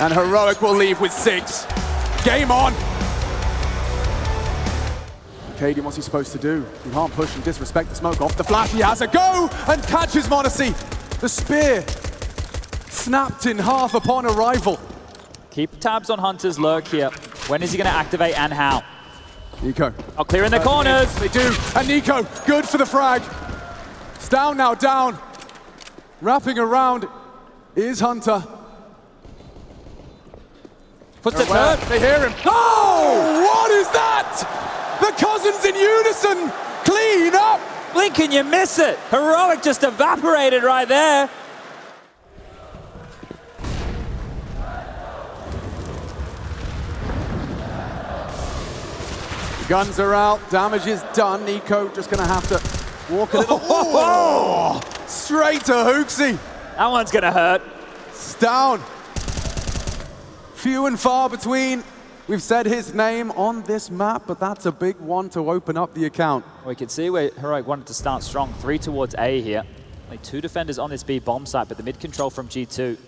and Heroic will leave with 6. Game on! Cadian, what's he supposed to do? He can't push and disrespect the smoke off the flash. He has a go and catches m0NESY. The spear snapped in half upon arrival. Keep tabs on Hunter's lurk here. When is he going to activate and how? Nico. Oh, clear in the corners. They do. And Nico, good for the frag. It's down now, down. Wrapping around is Hunter. Puts the turn. They hear him. Oh, what is that? The cousins in unison. Clean up. Blink and you miss it. Heroic just evaporated right there. Guns are out, damage is done. Nico just gonna have to walk a little. Oh, straight to Hoopsy. That one's gonna hurt. It's down. Few and far between. We've said his name on this map, but that's a big one to open up the account. We can see where Heroic wanted to start strong. 3 towards A here. Only 2 defenders on this B bomb site, but the mid control from G2.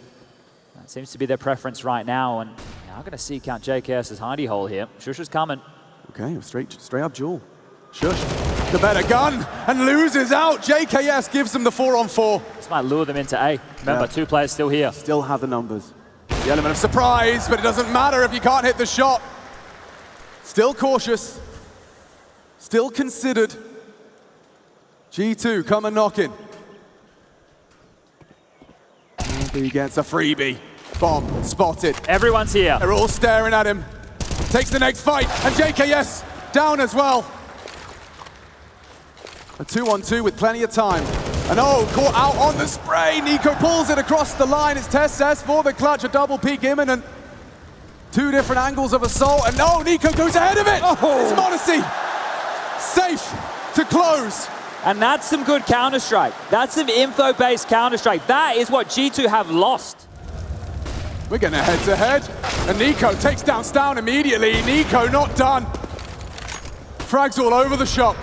That seems to be their preference right now, and now gonna seek out JKS's hidey hole here. Shush is coming. Okay, straight up duel. Shush, the better gun, and loses out. JKS gives them the 4-on-4. This might lure them into A. Remember, 2 players still here. Still have the numbers. The element of surprise, but it doesn't matter if you can't hit the shot. Still cautious. Still considered. G2 come and knocking. He gets a freebie. Bomb spotted. Everyone's here. They're all staring at him. Takes the next fight, and JKS down as well. A 2-on-2 with plenty of time. And caught out on the spray. Nico pulls it across the line. It's Tessus for the clutch, a double peek imminent. 2 different angles of assault, and Nico goes ahead of it. It's m0NESY. Safe to close. And that's some good Counter-Strike. That's some info-based Counter-Strike. That is what G2 have lost. We're going to head-to-head. And Nico takes down Stown immediately. Nico not done. Frags all over the shop.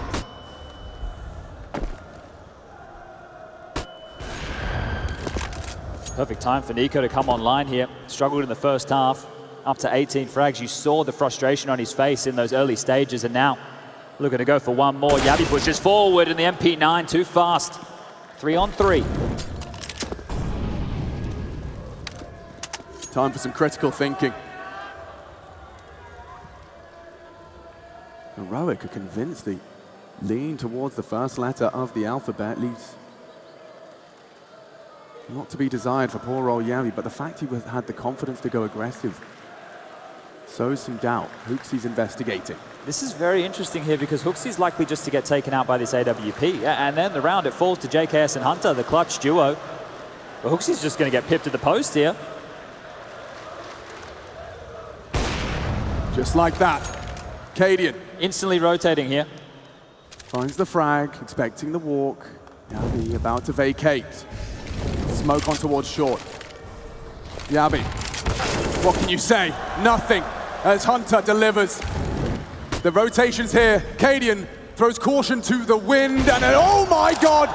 Perfect time for Nico to come online here. Struggled in the first half. Up to 18 frags. You saw the frustration on his face in those early stages, and now looking to go for one more. Yabi pushes forward, and the MP9 too fast. 3-on-3. Time for some critical thinking. Heroic are convinced they lean towards the first letter of the alphabet, leaves not to be desired for poor old Yavi, but the fact he had the confidence to go aggressive sows some doubt. Hooksy's investigating. This is very interesting here because Hooksy's likely just to get taken out by this AWP. And then the round, it falls to JKS and Hunter, the clutch duo. But Hooksy's just going to get pipped at the post here. Just like that. Cadian. Instantly rotating here. Finds the frag, expecting the walk. Yabi about to vacate. Smoke on towards short. Yabi, what can you say? Nothing, as Hunter delivers. The rotation's here. Cadian throws caution to the wind, and then, oh my God!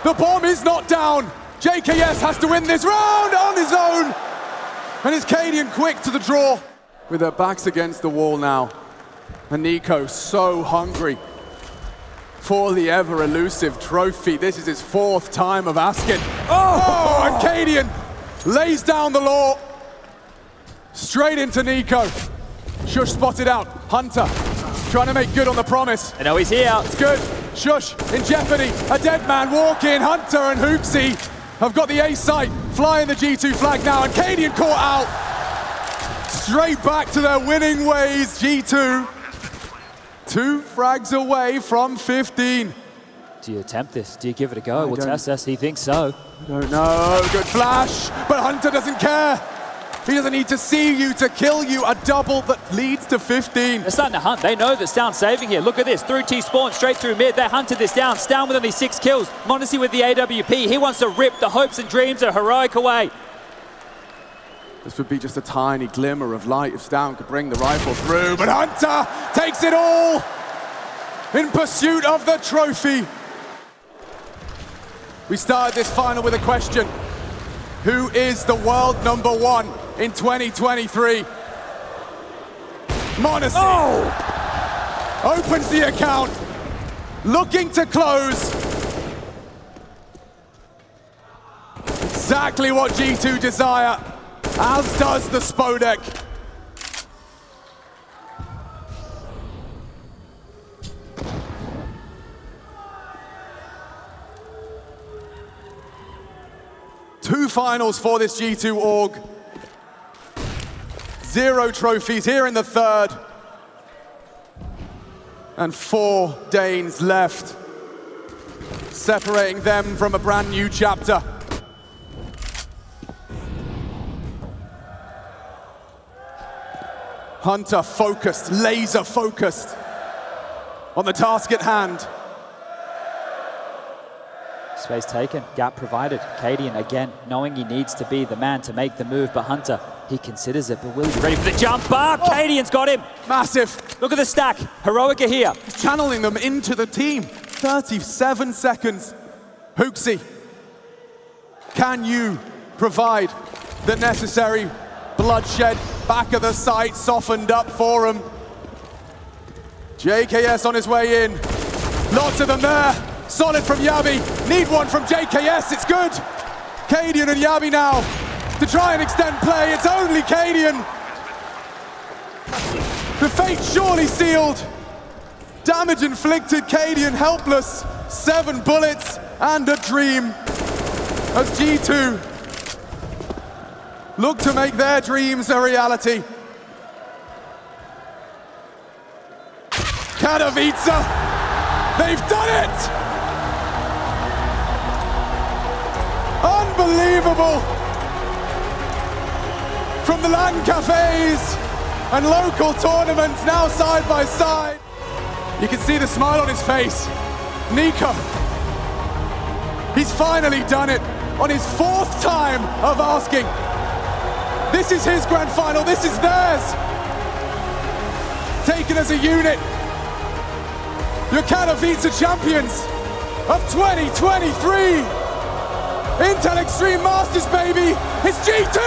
The bomb is not down! JKS has to win this round on his own! And it's Cadian quick to the draw. With their backs against the wall now. And Nico so hungry for the ever-elusive trophy. This is his 4th time of asking. Oh, and Cadian lays down the law. Straight into Nico. Shush spotted out. Hunter trying to make good on the promise. I know he's here. It's good. Shush in jeopardy. A dead man walking. Hunter and Hooksy have got the A site. Flying the G2 flag now, and Cadian caught out. Straight back to their winning ways, G2. 2 frags away from 15. Do you attempt this? Do you give it a go? We'll test this. He thinks so. I don't know. Good flash, but Hunter doesn't care. He doesn't need to see you to kill you. A double that leads to 15. They're starting to hunt. They know that Stown's saving here. Look at this. Through T-Spawn, straight through mid. They hunted this down. Stown with only 6 kills. Modesty with the AWP. He wants to rip the hopes and dreams of Heroic away. This would be just a tiny glimmer of light if Stown could bring the rifle through, but Hunter takes it all in pursuit of the trophy. We started this final with a question. Who is the world #1 in 2023? Modesty opens the account, looking to close. Exactly what G2 desire. As does the Spodek. Two finals for this G2 org. 0 trophies here in the 3rd. And 4 Danes left, separating them from a brand new chapter. Hunter focused, laser focused on the task at hand. Space taken, gap provided. Cadian again, knowing he needs to be the man to make the move, but Hunter, he considers it, but will he be ready for the jump up? Cadian's got him. Massive. Look at the stack. Heroic are here. He's channeling them into the team. 37 seconds. Hooksy, can you provide the necessary bloodshed? Back of the site softened up for him. JKS on his way in. Lots of them there. Solid from Yabi. Need one from JKS. It's good. Cadian and Yabi now to try and extend play. It's only Cadian. The fate surely sealed. Damage inflicted. Cadian helpless. 7 bullets and a dream. As G2 look to make their dreams a reality. Katowice, they've done it! Unbelievable! From the LAN cafes and local tournaments now side by side. You can see the smile on his face. Nico, he's finally done it on his 4th time of asking. This is his grand final, this is theirs. Taken as a unit. Your Katowice champions of 2023. Intel Extreme Masters, baby, it's G2!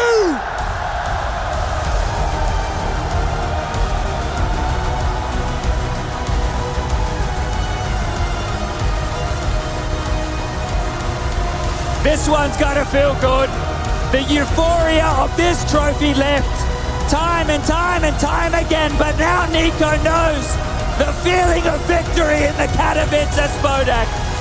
This one's gotta feel good. The euphoria of this trophy left time and time and time again, but now Nico knows the feeling of victory in the Katowice Spodek.